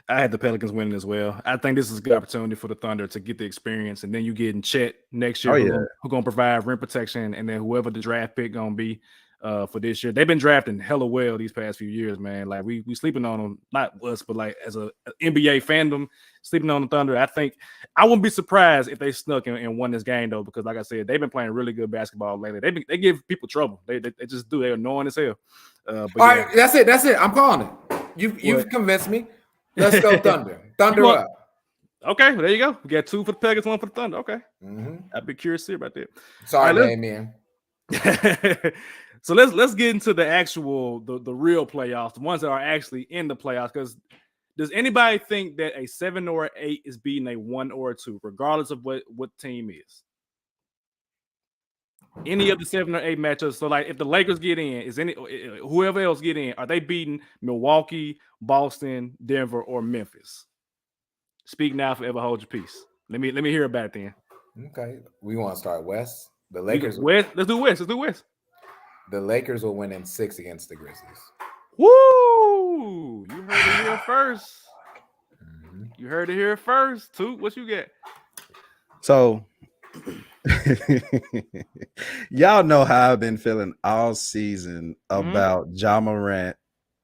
[SPEAKER 1] I had the Pelicans winning as well. I think this is a good opportunity for the Thunder to get the experience, and then you get in Chet next year, who gonna provide rim protection, and then whoever the draft pick gonna be for this year. They've been drafting hella well these past few years, man. Like we sleeping on them, not us, but like as a NBA fandom, sleeping on the Thunder. I think I wouldn't be surprised if they snuck and won this game though, because like I said, they've been playing really good basketball lately. They give people trouble. They just do. They're annoying as hell.
[SPEAKER 3] All right, that's it. I'm calling it. You've convinced me. Let's go Thunder. Thunder up.
[SPEAKER 1] Okay, well, there you go. We got 2 for the Pelicans, 1 for the Thunder. Okay. I'd be curious to see about that.
[SPEAKER 3] Sorry, Damien.
[SPEAKER 1] So let's get into the actual the real playoffs, the ones that are actually in the playoffs. Because does anybody think that a 7 or an 8 is beating a 1 or a 2, regardless of what team is? Any of the 7 or 8 matchups. So, like, if the Lakers get in, whoever else get in, are they beating Milwaukee, Boston, Denver, or Memphis? Speak now, forever hold your peace. Let me hear about it then.
[SPEAKER 3] Okay, we want to start West. The Lakers.
[SPEAKER 1] West. Let's do West.
[SPEAKER 3] The Lakers will win in 6 against the Grizzlies.
[SPEAKER 1] Woo! You heard it here first. You heard it here first. Toot, what you get?
[SPEAKER 2] So. Y'all know how I've been feeling all season about Ja Morant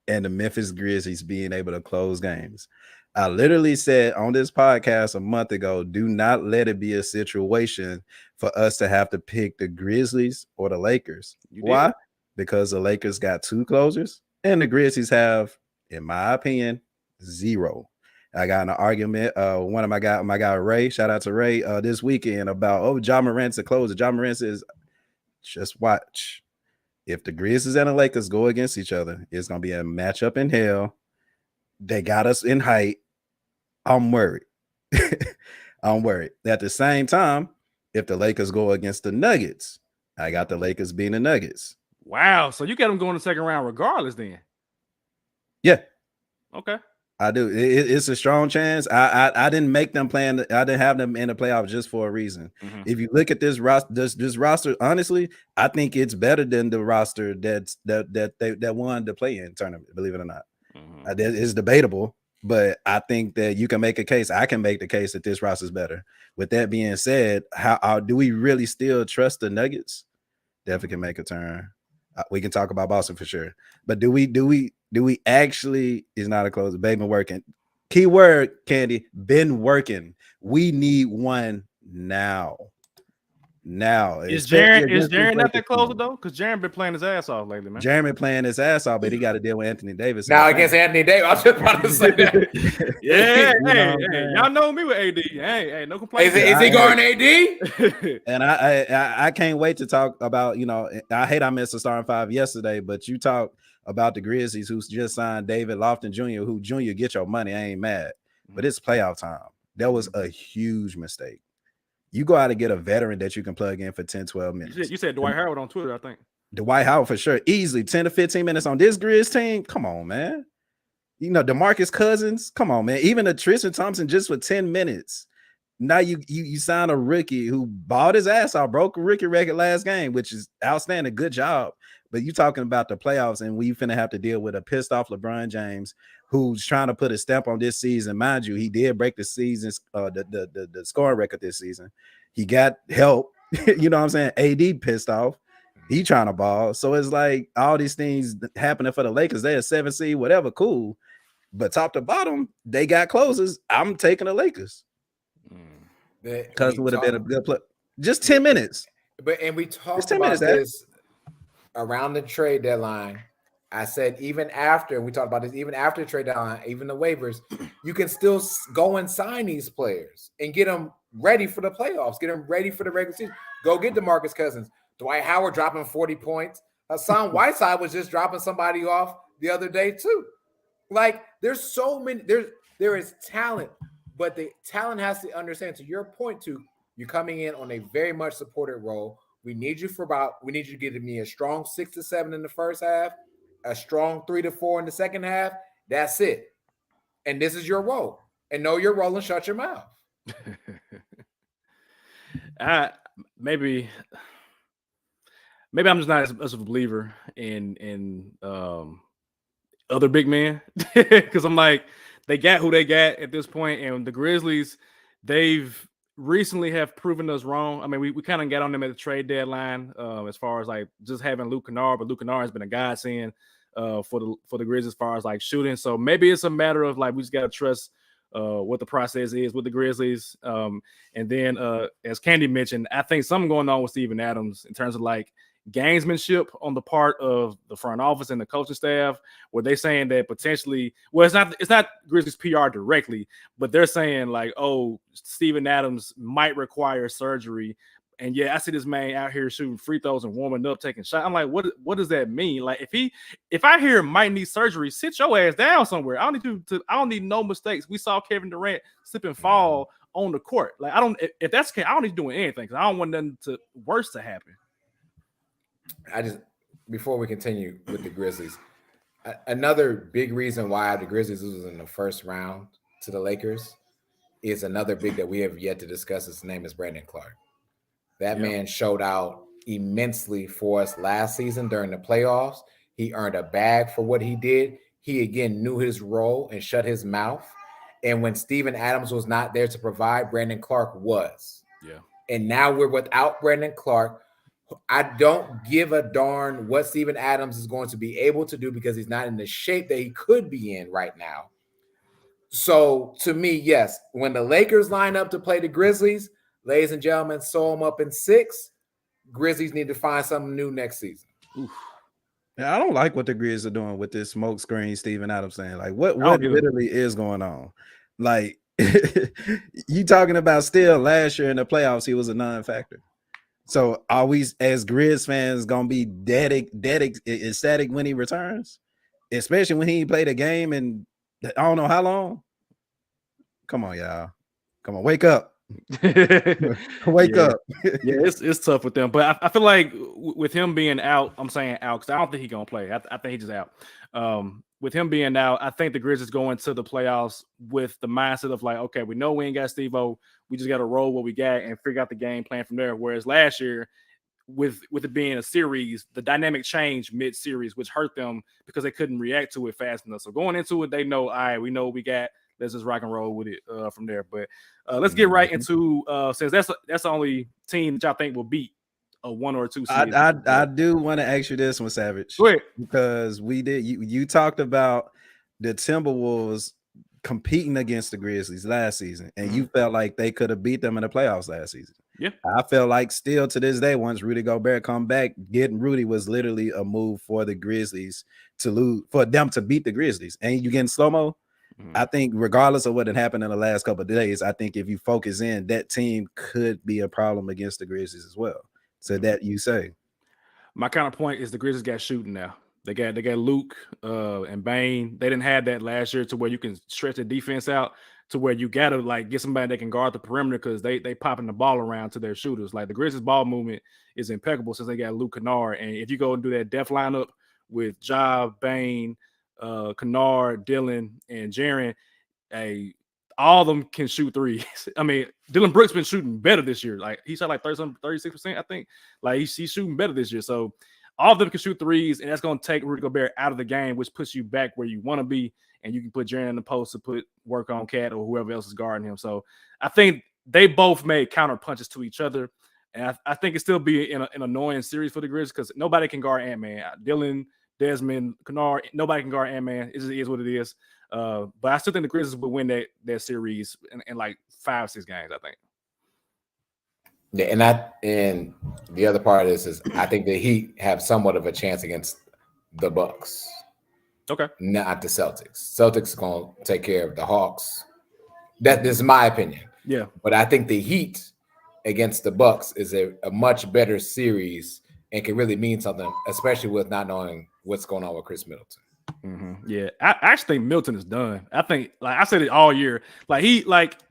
[SPEAKER 2] and the Memphis Grizzlies being able to close games. I literally said on this podcast a month ago, do not let it be a situation for us to have to pick the Grizzlies or the Lakers. Why? Because the Lakers got 2 closers and the Grizzlies have, in my opinion, 0. I got in an argument. One of my guy Ray, shout out to Ray, this weekend about Ja Morant's a closer. Ja Morant says, just watch. If the Grizzlies and the Lakers go against each other, it's gonna be a matchup in hell. They got us in height. I'm worried. I'm worried. At the same time, if the Lakers go against the Nuggets, I got the Lakers being the Nuggets.
[SPEAKER 1] Wow. So you got them going the second round regardless then?
[SPEAKER 2] Yeah.
[SPEAKER 1] Okay.
[SPEAKER 2] I do. It's a strong chance. I didn't make them plan. I didn't have them in the playoffs just for a reason. If you look at this roster, honestly, I think it's better than the roster that won the play-in tournament. Believe it or not, it's debatable, but I think that you can make a case. I can make the case that this roster is better. With that being said, how do we really still trust the Nuggets? Definitely can make a turn. We can talk about Boston for sure, but do we actually? Is not a closer. Baby been working. Keyword, Candy, been working. We need one now.
[SPEAKER 1] Is Jaren not that closer though? Because Jaren been playing his ass off lately, man.
[SPEAKER 2] Jaren been playing his ass off, but he got to deal with Anthony Davis.
[SPEAKER 3] Now against Anthony Davis, I was just about to say that.
[SPEAKER 1] Yeah, hey, y'all know me with AD. Hey, no complaints.
[SPEAKER 3] Is he guarding AD?
[SPEAKER 2] And I can't wait to talk about, I hate I missed the starting 5 yesterday, but you talk about the Grizzlies who just signed David Lofton Jr., who Jr. get your money. I ain't mad, but it's playoff time. That was a huge mistake. You go out and get a veteran that you can plug in for 10, 12 minutes.
[SPEAKER 1] You said Dwight Howard on Twitter, I think.
[SPEAKER 2] Dwight Howard for sure. Easily 10 to 15 minutes on this Grizz team. Come on, man. DeMarcus Cousins. Come on, man. Even a Tristan Thompson just for 10 minutes. Now you sign a rookie who balled his ass off, broke a rookie record last game, which is outstanding. Good job. But you talking about the playoffs, and we finna have to deal with a pissed off LeBron James who's trying to put a stamp on this season. Mind you, he did break the season's the scoring record this season. He got help. You know what I'm saying? AD pissed off. He trying to ball. So it's like all these things happening for the Lakers. They're a 7 seed, whatever, cool. But top to bottom, they got closers. I'm taking the Lakers. Because it would have been a good play. Just 10 minutes.
[SPEAKER 3] And we talked about this around the trade deadline. I said even after we talked about this, even after the trade deadline, even the waivers, you can still go and sign these players and get them ready for the playoffs, get them ready for the regular season. Go get DeMarcus Cousins, Dwight Howard dropping 40 points. Hassan Whiteside was just dropping somebody off the other day too. Like there's so many. There is talent, but the talent has to understand. To your point, too, you're coming in on a very much supported role. We need you to give me a strong 6 to 7 in the first half, a strong 3 to 4 in the second half. That's it. And this is your role. And know your role and shut your mouth.
[SPEAKER 1] Maybe maybe I'm just not as of a believer in other big men because I'm like they got who they got at this point, and the Grizzlies they've recently have proven us wrong. I mean, we kind of got on them at the trade deadline as far as like just having Luke Kennard, but Luke Kennard has been a godsend for the Grizzlies as far as like shooting. So maybe it's a matter of like we just got to trust what the process is with the Grizzlies. And then as Candy mentioned, I think something going on with Steven Adams in terms of like gamesmanship on the part of the front office and the coaching staff, where they're saying that potentially, well, it's not Grizzlies PR directly, but they're saying like, oh, Steven Adams might require surgery. And yeah, I see this man out here shooting free throws and warming up, taking shots. I'm like, what does that mean? Like, if I hear might need surgery, sit your ass down somewhere. I don't need no mistakes. We saw Kevin Durant slip and fall on the court. Like, if that's the case, I don't need doing anything because I don't want nothing worse to happen.
[SPEAKER 3] Before we continue with the Grizzlies, another big reason why the Grizzlies lose in the first round to the Lakers is another big that we have yet to discuss. His name is Brandon Clark. That man showed out immensely for us last season during the playoffs. He earned a bag for what he did. He again knew his role and shut his mouth. And when Steven Adams was not there to provide, Brandon Clark was.
[SPEAKER 1] Yeah.
[SPEAKER 3] And now we're without Brandon Clark. I don't give a darn what Steven Adams is going to be able to do because he's not in the shape that he could be in right now. So to me, yes, when the Lakers line up to play the Grizzlies, ladies and gentlemen, sew them up in 6. Grizzlies need to find something new next season.
[SPEAKER 2] Oof. Yeah, I don't like what the Grizzlies are doing with this smoke screen Steven Adams saying. Like, what literally is going on? Like, you talking about still last year in the playoffs, he was a non-factor. So are we as Grizz fans gonna be ecstatic when he returns? Especially when he played a game in I don't know how long. Come on, y'all. Come on, wake up. Wake up.
[SPEAKER 1] Yeah, it's tough with them. But I feel like with him being out, I'm saying out because I don't think he's gonna play. I think he's just out. With him being out, I think the Grizzlies go into the playoffs with the mindset of like, okay, we know we ain't got Steve-O. We just got to roll what we got and figure out the game plan from there. Whereas last year, with it being a series, the dynamic changed mid-series, which hurt them because they couldn't react to it fast enough. So going into it, they know, all right, we know what we got. Let's just rock and roll with it from there. But let's get right into since that's the only team that y'all think will beat a 1 or 2 seed.
[SPEAKER 2] I do want to ask you this one, Savage, because we did. You talked about the Timberwolves competing against the Grizzlies last season, and you felt like they could have beat them in the playoffs last season.
[SPEAKER 1] Yeah,
[SPEAKER 2] I felt like still to this day, once Rudy Gobert come back, getting Rudy was literally a move for the Grizzlies to lose, for them to beat the Grizzlies, and you getting Slo-Mo. I think regardless of what had happened in the last couple of days, I think if you focus in, that team could be a problem against the Grizzlies as well. So that you say.
[SPEAKER 1] My counterpoint is the Grizzlies got shooting now. They got Luke and Bane. They didn't have that last year to where you can stretch the defense out to where you gotta like get somebody that can guard the perimeter because they popping the ball around to their shooters. Like the Grizzlies ball movement is impeccable since they got Luke Kennard. And if you go and do that depth lineup with Ja, Bane, Kennard, Dillon, and Jaren, all of them can shoot threes. I mean, Dylan Brooks been shooting better this year. Like he shot like 36%, I think. Like he's shooting better this year. So all of them can shoot threes, and that's going to take Rudy Gobert out of the game, which puts you back where you want to be, and you can put Jaren in the post to put work on Cat or whoever else is guarding him. So I think they both made counter punches to each other, and I think it still be an annoying series for the Grizzlies because nobody can guard Ant-Man. Dillon, Desmond, Kennard, nobody can guard Ant-Man. It just is what it is. But I still think the Grizzlies would win that series in like 5-6 games, I think.
[SPEAKER 3] Yeah, and the other part is I think the Heat have somewhat of a chance against the Bucks.
[SPEAKER 1] Okay.
[SPEAKER 3] Not the Celtics. Celtics are going to take care of the Hawks. This is my opinion.
[SPEAKER 1] Yeah.
[SPEAKER 3] But I think the Heat against the Bucks is a much better series and can really mean something, especially with not knowing what's going on with Chris Middleton.
[SPEAKER 1] Yeah, I actually think Milton is done. I think, like I said it all year, and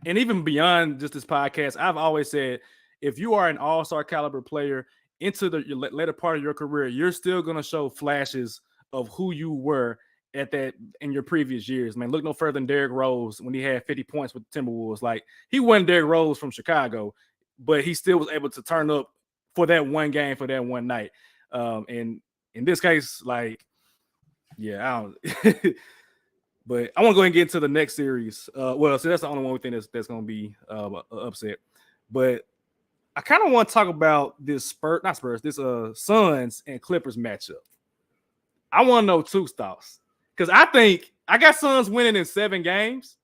[SPEAKER 1] even beyond just this podcast, I've always said, if you are an all-star caliber player into the later part of your career, you're still going to show flashes of who you were at that in your previous years. Man, look no further than Derrick Rose when he had 50 points with the Timberwolves. Like he wasn't Derrick Rose from Chicago, but he still was able to turn up for that one game, for that one night. And in this case, like, yeah, I don't. But I want to go ahead and get into the next series. So that's the only one we think that's going to be an upset. But I kind of want to talk about this this Suns and Clippers matchup. I want to know Tuke's thoughts, because I think I got Suns winning in 7 games.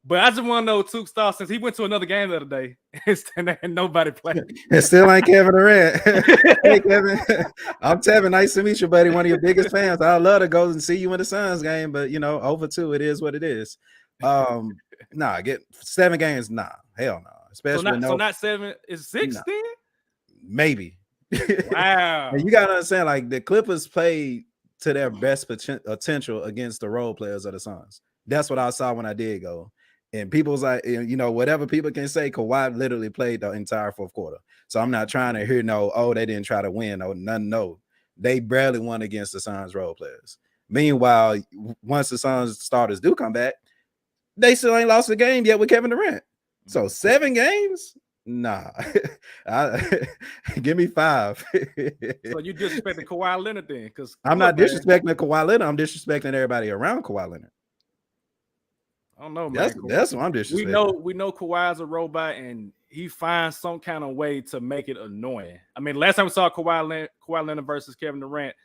[SPEAKER 1] But I just want to know Tuke's thoughts, since he went to another game the other day and nobody played.
[SPEAKER 2] It still ain't Kevin Durant. Hey, Kevin. I'm Tevin. Nice to meet you, buddy. One of your biggest fans. I'd love to go and see you in the Suns game, but, 0-2, it is what it is. Get 7 games. Nah, hell no. Especially
[SPEAKER 1] so not 7, is 6 then?
[SPEAKER 2] Maybe.
[SPEAKER 1] Wow.
[SPEAKER 2] And you got to understand, like, the Clippers played to their best potential against the role players of the Suns. That's what I saw when I did go. And people was like, whatever people can say, Kawhi literally played the entire fourth quarter. So I'm not trying to hear they didn't try to win. No. They barely won against the Suns role players. Meanwhile, once the Suns starters do come back, they still ain't lost a game yet with Kevin Durant. So 7 games? Nah. Give me 5.
[SPEAKER 1] So you disrespecting Kawhi Leonard then? Because
[SPEAKER 2] I'm not disrespecting Kawhi Leonard. I'm disrespecting everybody around Kawhi Leonard.
[SPEAKER 1] I don't know, man.
[SPEAKER 2] That's what I'm disrespecting.
[SPEAKER 1] We know Kawhi's a robot, and he finds some kind of way to make it annoying. I mean, last time we saw Kawhi Leonard versus Kevin Durant,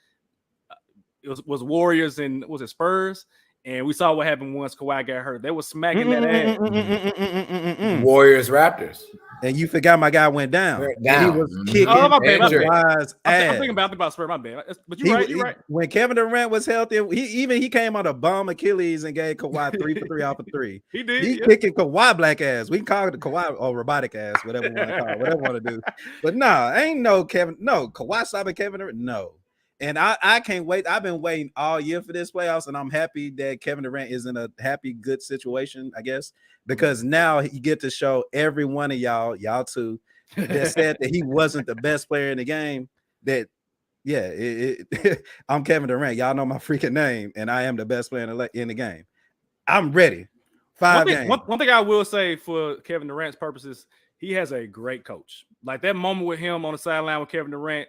[SPEAKER 1] it was Warriors and was it Spurs? And we saw what happened once Kawhi got hurt. They were smacking that ass.
[SPEAKER 3] Warriors Raptors.
[SPEAKER 2] And you forgot my guy went down. He was kicking
[SPEAKER 1] Kawhi's ass. I'm thinking about Spurs, my bad. But you're right.
[SPEAKER 2] When Kevin Durant was healthy, he came on a bum Achilles and gave Kawhi 3 for 3 off of 3.
[SPEAKER 1] He did.
[SPEAKER 2] He's kicking Kawhi black ass. We can call it the Kawhi or robotic ass, whatever we want to call it, whatever we want to do. But ain't Kawhi stopping Kevin Durant. No. And I can't wait. I've been waiting all year for this playoffs, and I'm happy that Kevin Durant is in a happy, good situation, I guess, because now he get to show every one of y'all too, that said that he wasn't the best player in the game, that, I'm Kevin Durant. Y'all know my freaking name, and I am the best player in the game. I'm ready. 5 games.
[SPEAKER 1] One thing I will say for Kevin Durant's purposes, he has a great coach. Like that moment with him on the sideline with Kevin Durant,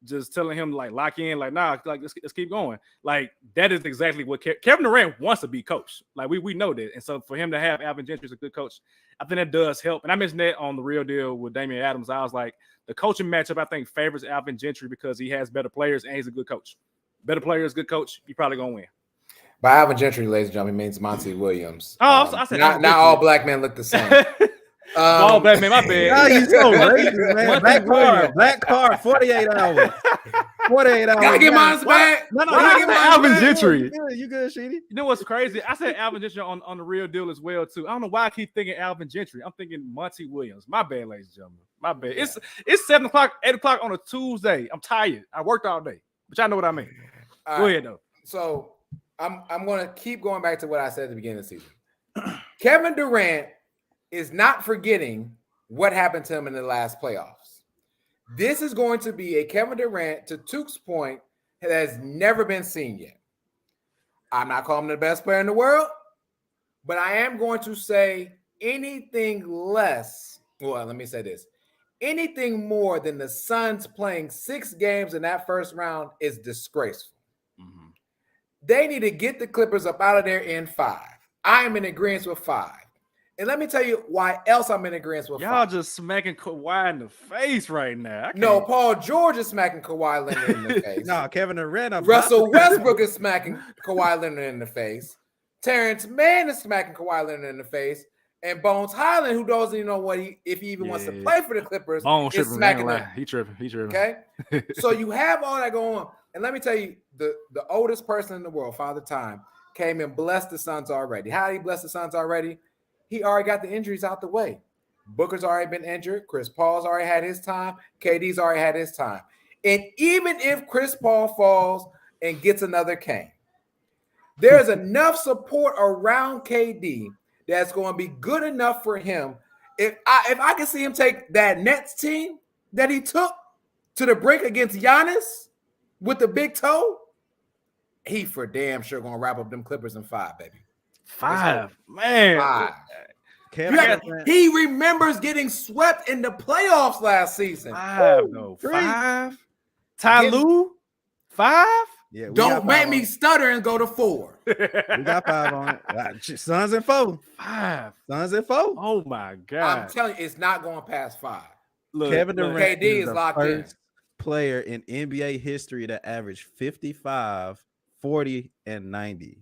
[SPEAKER 1] just telling him like lock in, like let's keep going. Like that is exactly what Kevin Durant wants to be coached. Like we know that, and so for him to have Alvin Gentry as a good coach, I think that does help. And I mentioned that on the Real Deal with Damian Adams. I was like, the coaching matchup I think favors Alvin Gentry because he has better players and he's a good coach. Better players, good coach, you probably gonna win.
[SPEAKER 3] By Alvin Gentry, ladies and gentlemen, means Monty Williams.
[SPEAKER 1] I said
[SPEAKER 3] not all black men look the same.
[SPEAKER 1] All black man, my bad.
[SPEAKER 2] You so racist, man. Black card, 48 hours. 48 hours.
[SPEAKER 3] Gotta get mine back.
[SPEAKER 1] No, Alvin Gentry.
[SPEAKER 2] You good, Sheedy?
[SPEAKER 1] You know what's crazy? I said Alvin Gentry on the Real Deal as well too. I don't know why I keep thinking Alvin Gentry. I'm thinking Monty Williams. My bad, ladies and gentlemen. My bad. Yeah. It's 7 o'clock, 8 o'clock on a Tuesday. I'm tired. I worked all day, but y'all know what I mean. Go ahead though.
[SPEAKER 3] So I'm gonna keep going back to what I said at the beginning of the season. Kevin Durant is not forgetting what happened to him in the last playoffs. This is going to be a Kevin Durant, to Tuke's point, that has never been seen yet. I'm not calling him the best player in the world, but I am going to say anything less. Well, let me say this. Anything more than the Suns playing 6 games in that first round is disgraceful. Mm-hmm. They need to get the Clippers up out of there in 5. I am in agreement with 5. And let me tell you why else I'm in agreement with
[SPEAKER 1] y'all 5. Just smacking Kawhi in the face right now.
[SPEAKER 3] No, Paul George is smacking Kawhi Leonard in the face.
[SPEAKER 2] No, Kevin Durant.
[SPEAKER 3] Russell Westbrook is smacking Kawhi Leonard in the face. Terrence Mann is smacking Kawhi Leonard in the face. And Bones Highland, who doesn't even know if he even wants to play for the Clippers, is smacking him.
[SPEAKER 1] He tripping.
[SPEAKER 3] Okay? So you have all that going on. And let me tell you, the oldest person in the world, Father Time, came and blessed the Suns already. How did he bless the Suns already? He already got the injuries out the way. Booker's already been injured. Chris Paul's already had his time. KD's already had his time. And even if Chris Paul falls and gets another cane, there's enough support around KD that's going to be good enough for him. If I can see him take that Nets team that he took to the brink against Giannis with the big toe, he for damn sure going to wrap up them Clippers in 5, baby.
[SPEAKER 1] 5, man.
[SPEAKER 3] 5. He remembers getting swept in the playoffs last season.
[SPEAKER 1] 5, no. 5. Ty Lue, 5?
[SPEAKER 2] Yeah,
[SPEAKER 3] Don't make me stutter and go to 4.
[SPEAKER 2] We got 5 on it. Suns and 4.
[SPEAKER 1] 5.
[SPEAKER 2] Suns and 4.
[SPEAKER 1] Oh my God.
[SPEAKER 3] I'm telling you, it's not going past 5.
[SPEAKER 2] Kevin Durant
[SPEAKER 3] KD is
[SPEAKER 2] the
[SPEAKER 3] locked in.
[SPEAKER 2] first player in NBA history to average 55, 40, and 90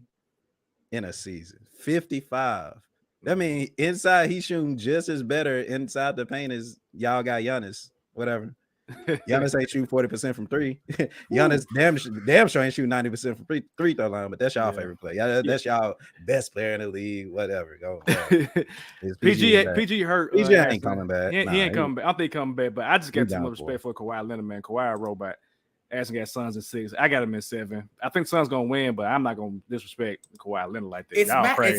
[SPEAKER 2] in a season. 55. That means inside he's shooting just as better inside the paint as y'all got Giannis. Whatever. Giannis ain't shooting 40% from 3. Giannis damn sure ain't shooting 90% from free throw line, but that's y'all favorite play. Yeah, that's y'all best player in the league. Whatever. Go.
[SPEAKER 1] PG hurt.
[SPEAKER 2] PG ain't coming back.
[SPEAKER 1] He ain't coming back. I don't think he's coming back, but I just got too much respect for Kawhi Leonard, man. Kawhi robot. Asking got Suns in 6. I got him in 7. I think Suns gonna win, but I'm not gonna disrespect Kawhi Leonard like that.
[SPEAKER 3] It's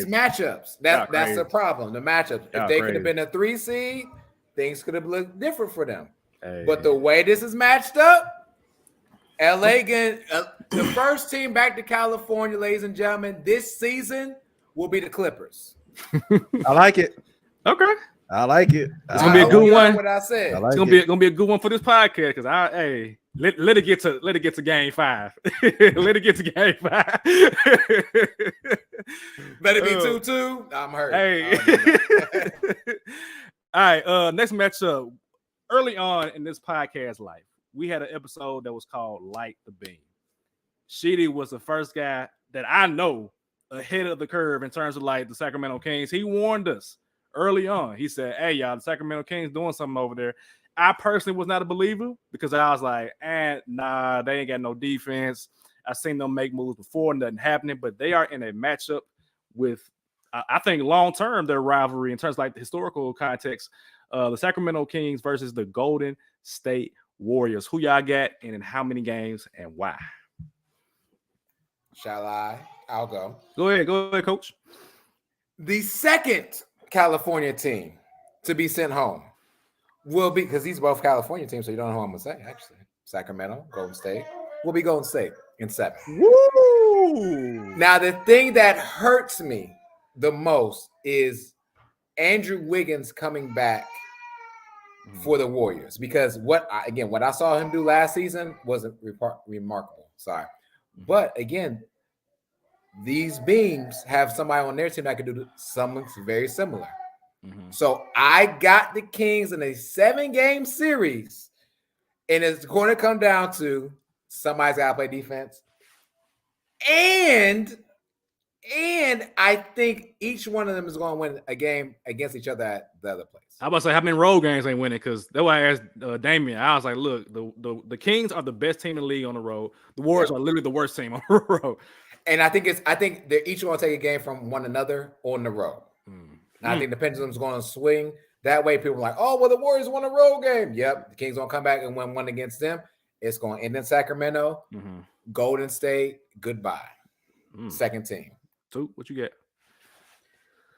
[SPEAKER 3] matchups. That's the problem. The matchups. If they could have been a 3 seed, things could have looked different for them.
[SPEAKER 2] Hey.
[SPEAKER 3] But the way this is matched up, LA again, the first team back to California, ladies and gentlemen, this season will be the Clippers.
[SPEAKER 2] I like it.
[SPEAKER 1] Okay.
[SPEAKER 2] I like it.
[SPEAKER 1] It's gonna be a good one.
[SPEAKER 3] What I said.
[SPEAKER 1] It's gonna be a good one for this podcast because let it get to game 5. Let it get to game 5.
[SPEAKER 3] Let it be 2-2. I'm hurt.
[SPEAKER 1] Hey. All right. Next matchup. Early on in this podcast life, we had an episode that was called Light the Beam. Sheedy was the first guy that I know ahead of the curve in terms of like the Sacramento Kings. He warned us early on. He said, hey, y'all, the Sacramento Kings doing something over there. I personally was not a believer because I was like, nah, they ain't got no defense. I seen them make moves before, nothing happening, but they are in a matchup with, I think, long-term, their rivalry in terms of like the historical context. The Sacramento Kings versus the Golden State Warriors. Who y'all got and in how many games and why?
[SPEAKER 3] Shall I? I'll go.
[SPEAKER 1] Go ahead, Coach.
[SPEAKER 3] The second California team to be sent home will be, because these are both California teams, so you don't know who I'm going to say, actually. Sacramento, Golden State. Will be Golden State in 7.
[SPEAKER 2] Woo!
[SPEAKER 3] Now, the thing that hurts me the most is Andrew Wiggins coming back for the Warriors, because what I saw him do last season wasn't remarkable. Sorry. But again, these beams have somebody on their team that could do something very similar. Mm-hmm. So I got the Kings in a 7-game series, and it's going to come down to somebody's got to play defense. And I think each one of them is going to win a game against each other at the other place.
[SPEAKER 1] I about to say, how many road games ain't winning? Because that's why I asked Damian. I was like, look, the Kings are the best team in the league on the road. The Warriors are literally the worst team on the road.
[SPEAKER 3] And I think they're each going to take a game from one another on the road. I think the pendulum's going to swing. That way people are like, oh, well, the Warriors won a road game. Yep, the Kings going to come back and win one against them. It's going to end in Sacramento. Mm-hmm. Golden State, goodbye. Second team.
[SPEAKER 1] So, what you get?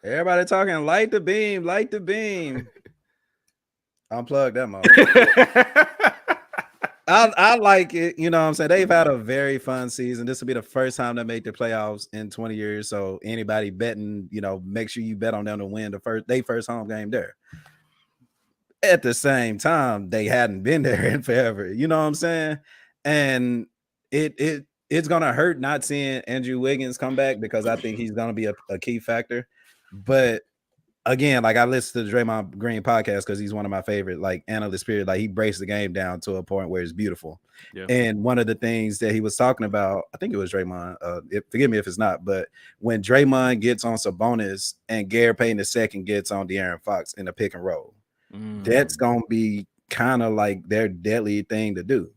[SPEAKER 2] Everybody talking light the beam. Unplug that mode. I like it. You know what I'm saying? They've had a very fun season. This will be the first time they make the playoffs in 20 years. So anybody betting, make sure you bet on them to win their first home game there. At the same time, they hadn't been there in forever. You know what I'm saying? And it's gonna hurt not seeing Andrew Wiggins come back because I think he's gonna be a key factor. But again, like I listen to the Draymond Green podcast because he's one of my favorite analysts. Period. Like he breaks the game down to a point where it's beautiful. Yeah. And one of the things that he was talking about, I think it was Draymond. Forgive me if it's not, but when Draymond gets on Sabonis and Gary Payton II gets on De'Aaron Fox in the pick and roll, that's gonna be kind of like their deadly thing to do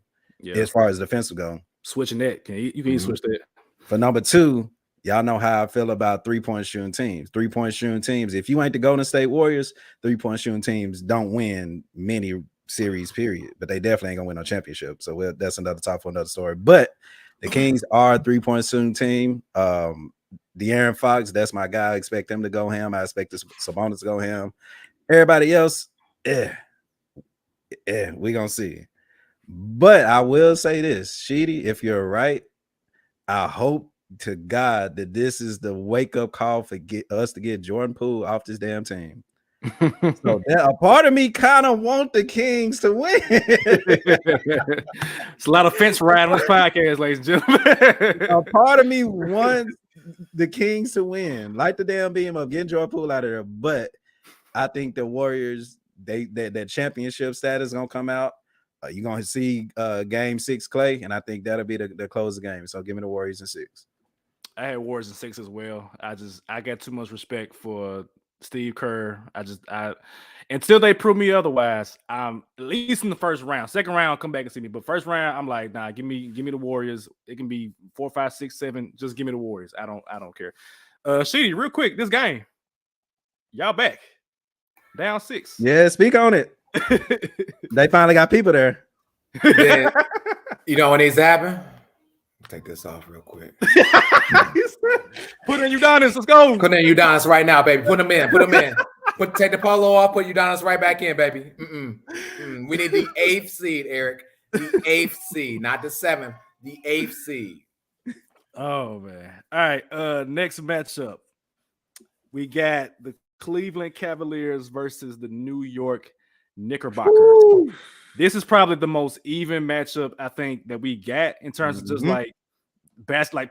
[SPEAKER 2] as far as defensive go.
[SPEAKER 1] Switching that. You can switch that.
[SPEAKER 2] For number 2, y'all know how I feel about 3-point shooting teams. 3-point shooting teams, if you ain't the Golden State Warriors, 3-point shooting teams don't win many series, period. But they definitely ain't gonna win no championship. So that's another top for another story. But the Kings are a 3-point shooting team. De'Aaron Fox, that's my guy. I expect him to go ham. I expect this Sabonis to go ham. Everybody else, we gonna see. But I will say this, Sheedy, if you're right, I hope to God that this is the wake-up call for us to get Jordan Poole off this damn team. So a part of me kind of want the Kings to win.
[SPEAKER 1] It's a lot of fence riding on this podcast, ladies and gentlemen.
[SPEAKER 2] A part of me wants the Kings to win. Light the damn beam up, get Jordan Poole out of there. But I think the Warriors, that championship status is gonna come out. You're gonna see game 6 Clay, and I think that'll be the close of the game. So give me the Warriors in 6.
[SPEAKER 1] I had Warriors in 6 as well. I got too much respect for Steve Kerr. Until they prove me otherwise, at least in the first round. Second round, come back and see me. But first round, I'm like, nah, give me the Warriors. It can be 4, 5, 6, 7. Just give me the Warriors. I don't care. Sheedy, real quick, this game. Y'all back. Down 6.
[SPEAKER 2] Yeah, speak on it. They finally got people there.
[SPEAKER 3] Then, you know when these happen? Take this off real quick.
[SPEAKER 1] Put in Udonis. Let's go.
[SPEAKER 3] Put in Udonis right now, baby. Put him in. Take the polo off. Put Udonis right back in, baby. We need the 8th seed, Eric. The 8th seed, not the 7th. The 8th seed.
[SPEAKER 1] Oh man. All right. Next matchup. We got the Cleveland Cavaliers versus the New York Knickerbockers. Woo! This is probably the most even matchup I think that we got in terms of just like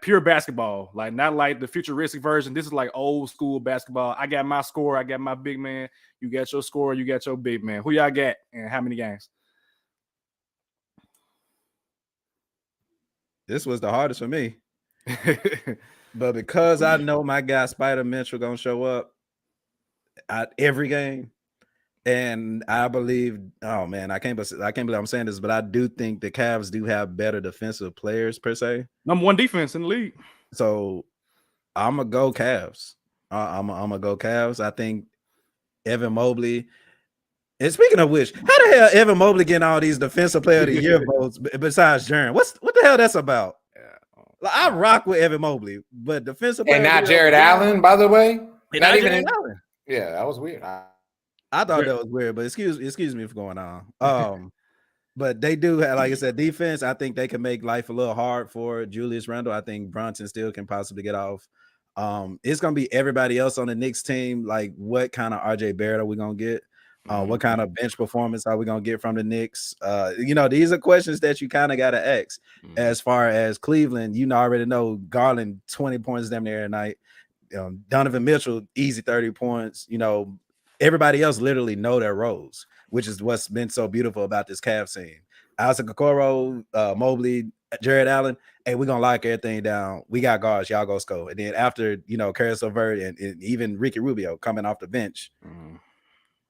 [SPEAKER 1] pure basketball, like not like the futuristic version. This is like old school basketball. I got my score, I got my big man. You got your score, you got your big man. Who y'all got and how many games?
[SPEAKER 2] This was the hardest for me. But because I know my guy Spider Mitchell gonna show up at every game. And I believe, oh man, I can't believe I'm saying this, but I do think the Cavs do have better defensive players per se.
[SPEAKER 1] Number 1 defense in the league.
[SPEAKER 2] So I'm gonna go Cavs. I'm gonna go Cavs. I think Evan Mobley. And speaking of which, how the hell Evan Mobley getting all these defensive player of the year votes besides Jaren? What the hell that's about? Like, I rock with Evan Mobley, but defensive player
[SPEAKER 3] and not Jared Allen, by the way.
[SPEAKER 2] Not even Allen.
[SPEAKER 3] Yeah, that was weird.
[SPEAKER 2] I thought that was weird, but excuse me for going on. But they do have, like I said, defense. I think they can make life a little hard for Julius Randle. I think Brunson still can possibly get off. It's gonna be everybody else on the Knicks team. Like, what kind of RJ Barrett are we gonna get? What kind of bench performance are we gonna get from the Knicks? These are questions that you kind of gotta ask. As far as Cleveland, already know Garland 20 points damn near every night. Donovan Mitchell, easy 30 points. Everybody else literally know their roles, which is what's been so beautiful about this Cavs team. Isaac Okoro, Mobley, Jared Allen, hey, we're gonna lock everything down. We got guards, y'all go score. And then after Caris LeVert and even Ricky Rubio coming off the bench,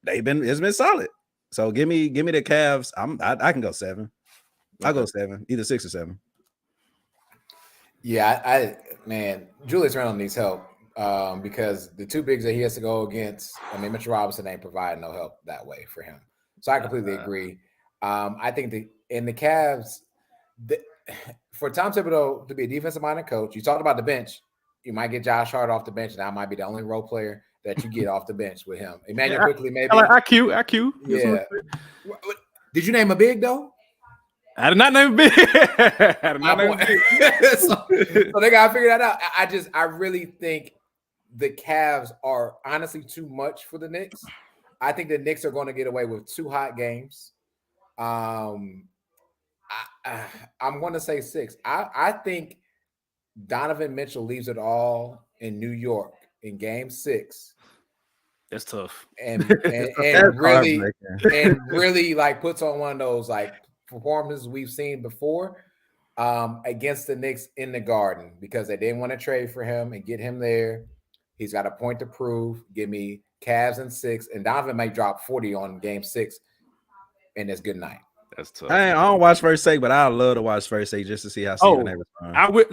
[SPEAKER 2] it's been solid. So give me the Cavs. I can go 7. I'll go 7, either 6 or 7.
[SPEAKER 3] Yeah, man, Julius Randle needs help. Because the 2 bigs that he has to go against, Mitchell Robinson ain't providing no help that way for him. So I completely agree. I think in the Cavs, for Tom Thibodeau to be a defensive-minded coach, you talked about the bench. You might get Josh Hart off the bench, and that might be the only role player that you get off the bench with him. Emmanuel Quickley, maybe.
[SPEAKER 1] IQ.
[SPEAKER 3] Yeah. Did you name a big, though?
[SPEAKER 1] I did not name a big.
[SPEAKER 3] So they got to figure that out. I really think the Cavs are honestly too much for the Knicks. I think the Knicks are going to get away with 2 hot games. I'm going to say 6. I think Donovan Mitchell leaves it all in New York in game 6.
[SPEAKER 1] That's tough.
[SPEAKER 3] And really like puts on one of those like performances we've seen before against the Knicks in the Garden, because they didn't want to trade for him and get him there. He's got a point to prove. Give me Cavs in 6, and Donovan may drop 40 on game 6, and it's good night.
[SPEAKER 1] That's tough.
[SPEAKER 2] I don't watch First Take, but I love to watch First Take just to see how Stephen A. responds.
[SPEAKER 1] I would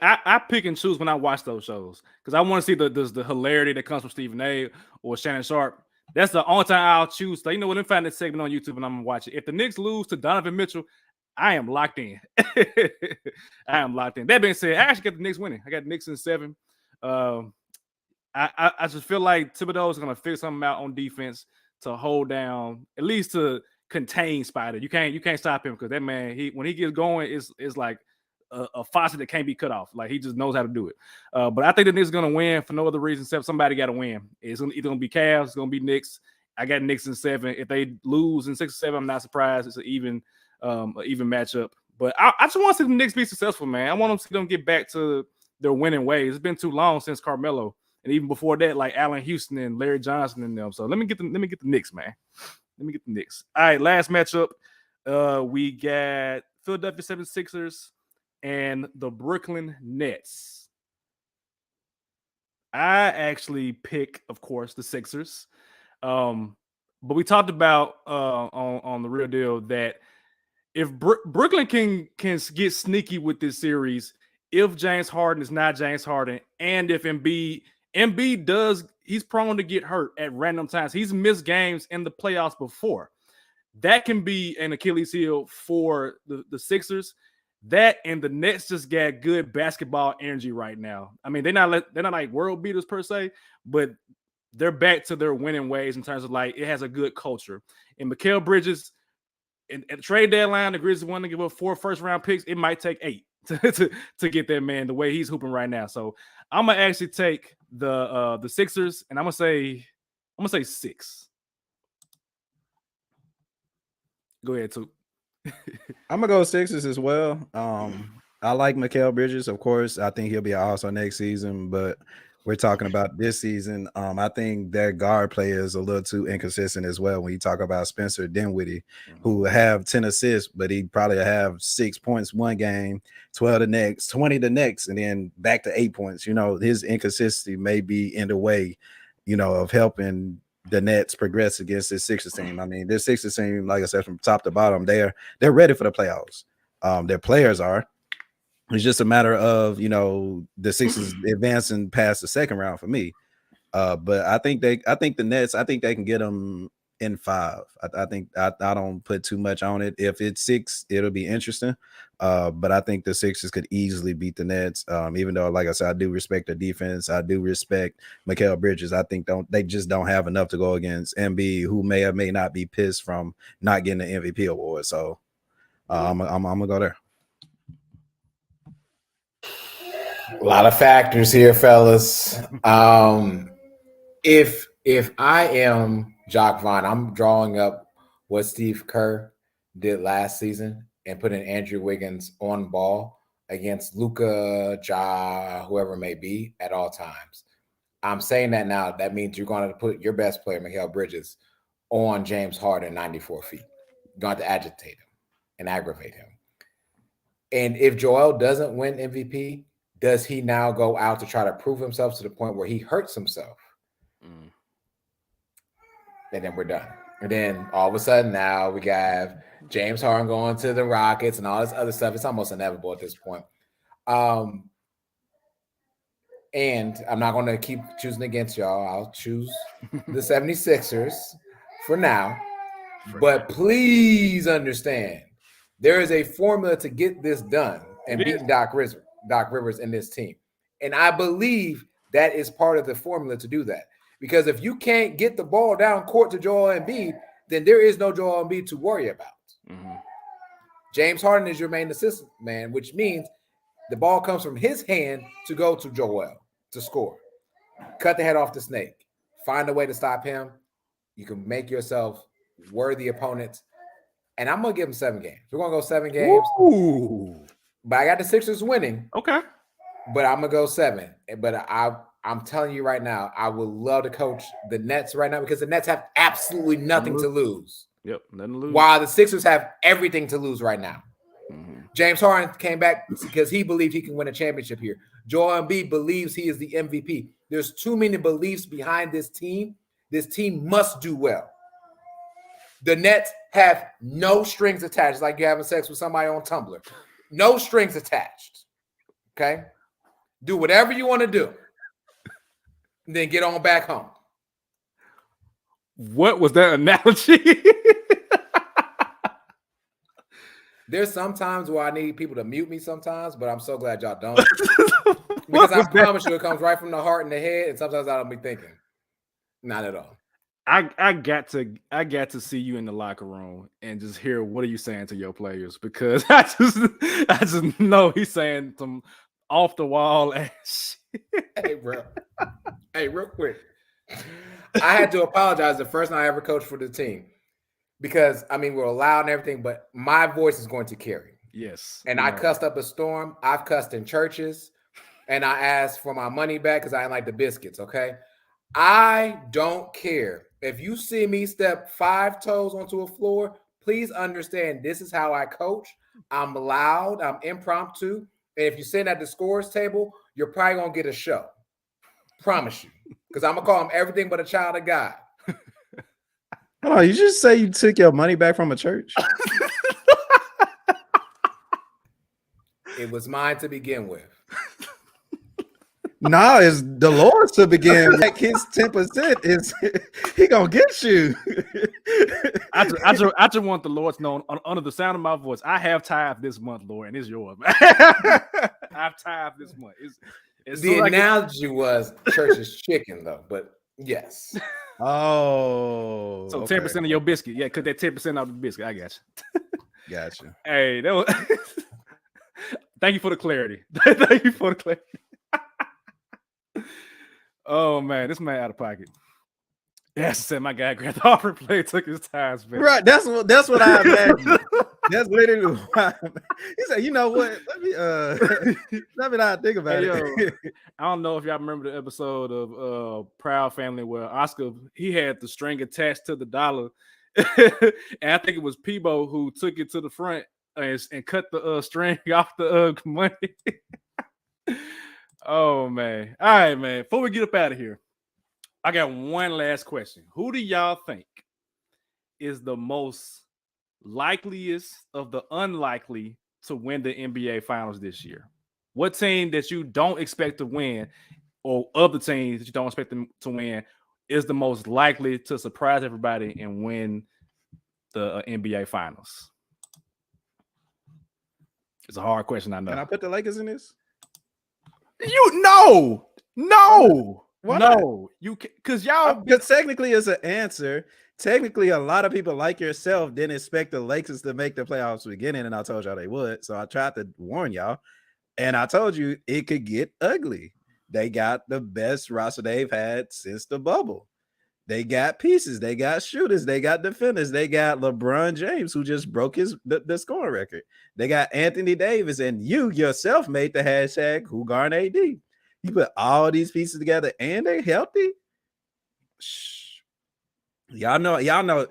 [SPEAKER 1] I pick and choose when I watch those shows because I want to see the hilarity that comes from Stephen A. or Shannon Sharp. That's the only time I'll choose. So, what? I'm find this segment on YouTube and I'm gonna watch it. If the Knicks lose to Donovan Mitchell, I am locked in. I am locked in. That being said, I actually got the Knicks winning. I got the Knicks in 7. I just feel like Thibodeau is gonna figure something out on defense to hold down, at least to contain Spider. You can't stop him because that man, when he gets going, it's like a faucet that can't be cut off. Like he just knows how to do it. But I think the Knicks are gonna win for no other reason except somebody got to win. It's either gonna be Cavs, it's gonna be Knicks. I got Knicks in 7. If they lose in 6 or 7, I'm not surprised. It's an even matchup. But I just want to see the Knicks be successful, man. I want to see them get back to their winning ways. It's been too long since Carmelo, and even before that, like Allen Houston and Larry Johnson and them. So let me get the Knicks, man. Let me get the Knicks. All right, last matchup. We got Philadelphia 76ers and the Brooklyn Nets. I actually pick, of course, the Sixers. But we talked about on the Real Deal that if Brooklyn can get sneaky with this series, if James Harden is not James Harden, and if Embiid does, he's prone to get hurt at random times. He's missed games in the playoffs before. That can be an Achilles heel for the Sixers. That and the Nets just got good basketball energy right now. I mean, they're not like world beaters per se, but they're back to their winning ways in terms of like it has a good culture. And Mikal Bridges, at the trade deadline, the Grizzlies want to give up 4 first-round picks. It might take 8 to get that man the way he's hooping right now. So I'm gonna actually take the Sixers, and I'm gonna say 6. Go ahead, too.
[SPEAKER 2] I'm gonna go Sixers as well. I like Mikal Bridges, of course. I think he'll be an all-star next season, but we're talking about this season. I think their guard play is a little too inconsistent as well. When you talk about Spencer Dinwiddie, who have 10 assists, but he probably have 6 points one game, 12 the next, 20 the next, and then back to 8 points. You know, his inconsistency may be in the way, you know, of helping the Nets progress against this Sixers team. I mean, this Sixers team, like I said, from top to bottom, they're ready for the playoffs. Their players are. It's just a matter of, you know, the Sixers advancing past the second round for me. But I think the Nets, I think they can get them in 5. I think I don't put too much on it. If it's 6, it'll be interesting. But I think the Sixers could easily beat the Nets. Even though, like I said, I do respect the defense. I do respect Mikal Bridges. I think they just don't have enough to go against Embiid, who may or may not be pissed from not getting the MVP award. So I'm gonna go there.
[SPEAKER 3] A lot of factors here, fellas. If I am Jock Vaughn, I'm drawing up what Steve Kerr did last season and putting Andrew Wiggins on ball against Luka, Ja, whoever it may be, at all times. I'm saying that now. That means you're going to put your best player, Mikal Bridges, on James Harden 94 feet. You're going to agitate him and aggravate him. And if Joel doesn't win MVP, does he now go out to try to prove himself to the point where he hurts himself? And then we're done. And then all of a sudden now we got James Harden going to the Rockets and all this other stuff. It's almost inevitable at this point. And I'm not going to keep choosing against y'all. I'll choose the 76ers for now. But please understand, there is a formula to get this done and beating Doc Rivers and this team. And I believe that is part of the formula to do that. Because if you can't get the ball down court to Joel Embiid, then there is no Joel Embiid to worry about. James Harden is your main assistant man, which means the ball comes from his hand to go to Joel to score. Cut the head off the snake. Find a way to stop him. You can make yourself worthy opponents. And I'm going to give him 7 games. We're going to go 7 games.
[SPEAKER 1] Ooh.
[SPEAKER 3] But I got the Sixers winning.
[SPEAKER 1] Okay.
[SPEAKER 3] But I'm going to go 7. But I'm telling you right now, I would love to coach the Nets right now because the Nets have absolutely nothing to lose.
[SPEAKER 1] Yep, nothing to lose.
[SPEAKER 3] While the Sixers have everything to lose right now. James Harden came back because he believed he can win a championship here. Joel Embiid believes he is the MVP. There's too many beliefs behind this team. This team must do well. The Nets have no strings attached. It's like you're having sex with somebody on Tumblr. No strings attached. Okay? Do whatever you want to do. And then get on back home.
[SPEAKER 1] What was that analogy?
[SPEAKER 3] There's some times where I need people to mute me sometimes, but I'm so glad y'all don't. Because I promise you, it comes right from the heart and the head, and sometimes I don't be thinking. Not at all.
[SPEAKER 1] I got to see you in the locker room and just hear what are you saying to your players, because I just know he's saying some off the wall ass shit.
[SPEAKER 3] Hey, bro. Hey, real quick. I had to apologize the first night I ever coached for the team because, I mean, we're loud and everything, but my voice is going to carry.
[SPEAKER 1] Yes.
[SPEAKER 3] And I cussed up a storm. I've cussed in churches, and I asked for my money back because I didn't like the biscuits, okay? I don't care. If you see me step 5 toes onto a floor, please understand this is how I coach. I'm loud. I'm impromptu. And if you're sitting at the scores table, you're probably going to get a show. Promise you. Because I'm going to call him everything but a child of God.
[SPEAKER 2] Hold on, you just say you took your money back from a church?
[SPEAKER 3] It was mine to begin with.
[SPEAKER 2] Nah, it's the Lord's to begin. Like his 10% is he gonna get you.
[SPEAKER 1] I just want the Lord to know under the sound of my voice, I have tithe this month, Lord, and it's yours. I've tithe this month. It's
[SPEAKER 3] the analogy was church is chicken, though, but yes.
[SPEAKER 2] Oh,
[SPEAKER 1] so 10% of your biscuit. Yeah, cut that 10% off the biscuit. I got you.
[SPEAKER 2] Gotcha.
[SPEAKER 1] Hey, that was thank you for the clarity. Thank you for the clarity. Oh man, this man out of pocket. Yes, said my guy grabbed the offering plate, took his tithes back.
[SPEAKER 2] Right, that's what I imagine. That's literally why he said, you know what? Let me not think about it.
[SPEAKER 1] I don't know if y'all remember the episode of Proud Family where Oscar he had the string attached to the dollar, and I think it was Peebo who took it to the front and cut the string off the money. Oh man. All right, man. Before we get up out of here, I got one last question. Who do y'all think is the most likeliest of the unlikely to win the NBA Finals this year? What team that you don't expect to win, or other teams that you don't expect them to win, is the most likely to surprise everybody and win the NBA Finals? It's a hard question, I know.
[SPEAKER 2] Can I put the Lakers in this?
[SPEAKER 1] No.
[SPEAKER 2] Why
[SPEAKER 1] no, you can, because y'all.
[SPEAKER 2] Because technically, it's an answer. Technically, a lot of people like yourself didn't expect the Lakers to make the playoffs beginning, and I told y'all they would. So I tried to warn y'all, and I told you it could get ugly. They got the best roster they've had since the bubble. They got pieces. They got shooters. They got defenders. They got LeBron James, who just broke the scoring record. They got Anthony Davis, and you yourself made the hashtag Who Guard AD. You put all these pieces together, and they're healthy. Shh. Y'all know.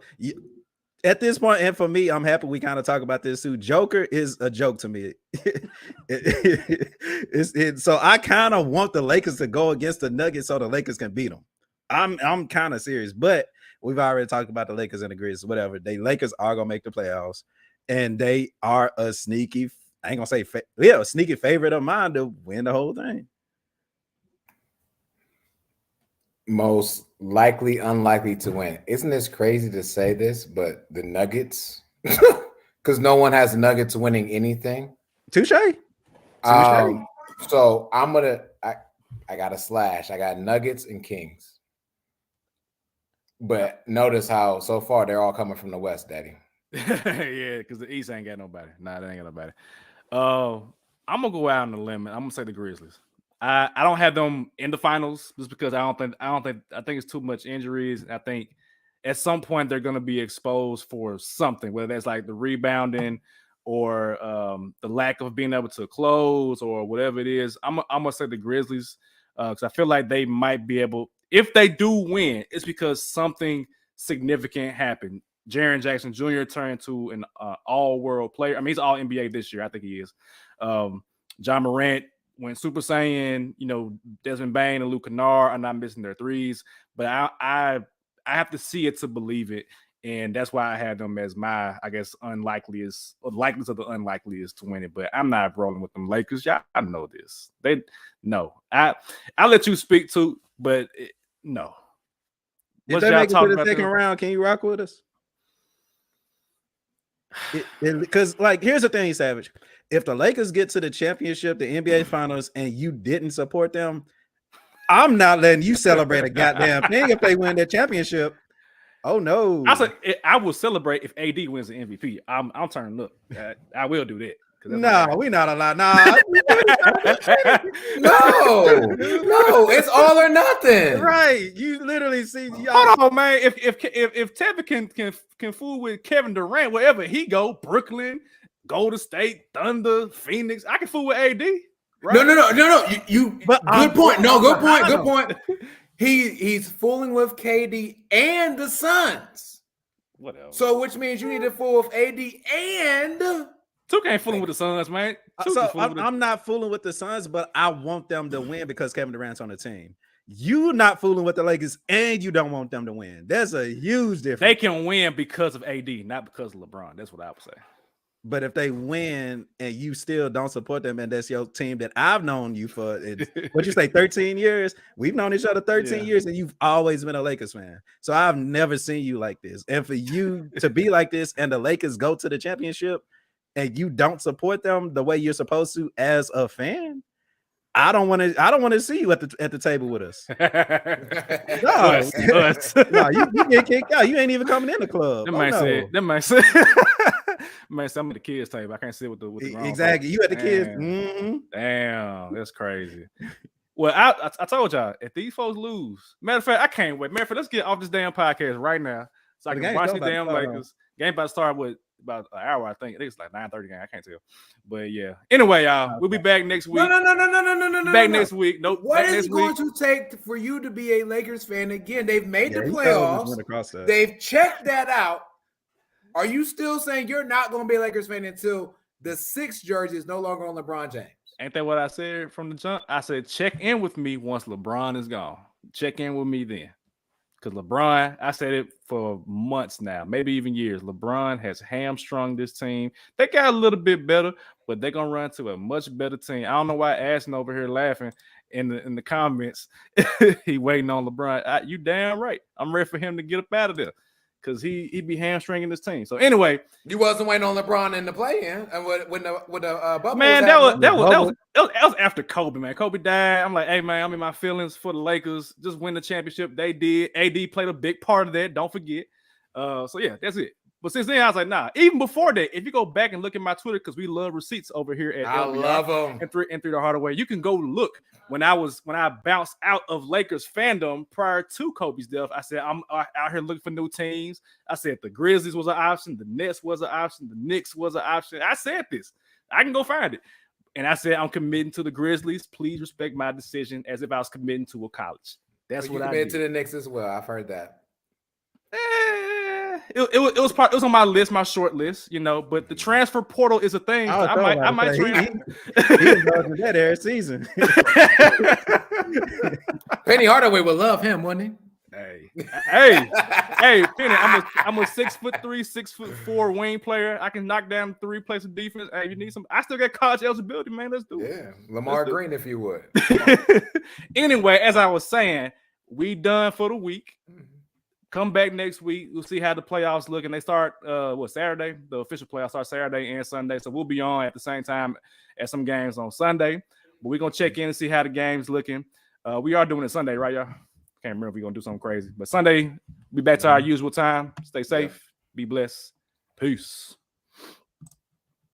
[SPEAKER 2] At this point, and for me, I'm happy we kind of talk about this too. Joker is a joke to me. So I kind of want the Lakers to go against the Nuggets so the Lakers can beat them. I'm kind of serious, but we've already talked about the Lakers and the Grizzlies, whatever. The Lakers are gonna make the playoffs, and they are a sneaky, I ain't gonna say a sneaky favorite of mine to win the whole thing.
[SPEAKER 3] Most likely, unlikely to win. Isn't this crazy to say this? But the Nuggets, because no one has Nuggets winning anything.
[SPEAKER 2] Touche.
[SPEAKER 3] So I'm gonna. I got a slash. I got Nuggets and Kings. But notice how so far they're all coming from the West, Daddy.
[SPEAKER 1] Yeah, because the East ain't got nobody. Nah, they ain't got nobody. I'm gonna go out on the limb. I'm gonna say the Grizzlies. I don't have them in the finals just because I think it's too much injuries. I think at some point they're gonna be exposed for something, whether that's like the rebounding or the lack of being able to close or whatever it is. I'm gonna say the Grizzlies because I feel like they might be able. If they do win, it's because something significant happened. Jaren Jackson Jr. turned into an all-world player. I mean, he's all NBA this year. I think he is. John Morant went Super Saiyan. You know, Desmond Bane and Luke Kennard are not missing their threes. But I have to see it to believe it. And that's why I had them as my, I guess, likeliest of the unlikeliest to win it. But I'm not rolling with them Lakers. Y'all know this. I'll let you speak to, but no.
[SPEAKER 2] If they make it to the second round, can you rock with us? Because, like, here's the thing, Savage. If the Lakers get to the championship, the NBA Finals, and you didn't support them, I'm not letting you celebrate a goddamn thing if they win their championship. Oh no!
[SPEAKER 1] I will celebrate if AD wins the MVP. I'm turning up. I will do that.
[SPEAKER 2] No, we not allowed. Nah,
[SPEAKER 3] no, it's all or nothing.
[SPEAKER 2] Right? You literally see.
[SPEAKER 1] Hold on, man. If Tevin can fool with Kevin Durant wherever he go, Brooklyn, Golden State, Thunder, Phoenix, I can fool with AD. Right?
[SPEAKER 3] No. You good point. No, good point. He's fooling with KD and the Suns.
[SPEAKER 1] Whatever.
[SPEAKER 3] So which means you need to fool with AD and.
[SPEAKER 1] Two can't fooling with the Suns, man.
[SPEAKER 2] So I'm not fooling with the Suns, but I want them to win because Kevin Durant's on the team. You not fooling with the Lakers, and you don't want them to win. There's a huge difference.
[SPEAKER 1] They can win because of AD, not because of LeBron. That's what I would say.
[SPEAKER 2] But if they win and you still don't support them, and that's your team that I've known you for, what you say, 13 years? We've known each other 13 years, and you've always been a Lakers fan. So I've never seen you like this. And for you to be like this, and the Lakers go to the championship, and you don't support them the way you're supposed to as a fan, I don't want to see you at the table with us. No, you get kicked out. You ain't even coming in the club.
[SPEAKER 1] That might say man, I'm at the kids' table. I can't sit with the
[SPEAKER 2] exactly. You at the kids. Mm-hmm.
[SPEAKER 1] Damn, that's crazy. Well, I told y'all, if these folks lose, matter of fact, I can't wait. Matter of fact, let's get off this damn podcast right now so I can watch the damn Lakers. Game about to start with about an hour, I think. I think it's like 9:30 game. I can't tell. But yeah. Anyway, y'all, we'll be back next week.
[SPEAKER 3] No.
[SPEAKER 1] Back next week. Nope.
[SPEAKER 3] What is it going to take for you to be a Lakers fan again? They've made the playoffs. They've checked that out. Are you still saying you're not going to be a Lakers fan until the 6th jersey is no longer on LeBron James?
[SPEAKER 1] Ain't that what I said from the jump? I said check in with me once LeBron is gone. Check in with me then. Because LeBron, I said it for months now, maybe even years. LeBron has hamstrung this team. They got a little bit better, but they're gonna run to a much better team. I don't know why Ashton over here laughing in the comments. He waiting on LeBron. You damn right. I'm ready for him to get up out of there because he be hamstringing this team. So anyway,
[SPEAKER 3] you wasn't waiting on LeBron in the play-in and when the bubble.
[SPEAKER 1] Man, that was after Kobe. Man, Kobe died. I'm like, hey man, I'm in my feelings for the Lakers. Just win the championship. They did. AD played a big part of that. Don't forget. So yeah, that's it. But since then, I was like, nah. Even before that, if you go back and look at my Twitter, because we love receipts over here at
[SPEAKER 3] I love them
[SPEAKER 1] and through the Hardaway. You can go look when I bounced out of Lakers fandom prior to Kobe's death. I said I'm out here looking for new teams. I said the Grizzlies was an option, the Nets was an option, the Knicks was an option. I said this. I can go find it. And I said I'm committing to the Grizzlies. Please respect my decision as if I was committing to a college. That's what I did.
[SPEAKER 3] To the Knicks as well. I've heard that.
[SPEAKER 1] It was on my list, my short list, but the transfer portal is a thing. I might try.
[SPEAKER 2] He involved in that every season.
[SPEAKER 3] Penny Hardaway would love him, wouldn't
[SPEAKER 1] he? Hey, Penny, I'm a 6'3", 6'4" wing player. I can knock down 3 plays of defense. Hey, you need some. I still got college eligibility, man. Let's do it.
[SPEAKER 3] Yeah, Lamar Green, if you would.
[SPEAKER 1] Anyway, as I was saying, we done for the week. Come back next week. We'll see how the playoffs look. And they start, Saturday? The official playoffs start Saturday and Sunday. So we'll be on at the same time as some games on Sunday. But we're going to check in and see how the game's looking. We are doing it Sunday, right, y'all? Can't remember if we're going to do something crazy. But Sunday, be back to our usual time. Stay safe. Be blessed. Peace.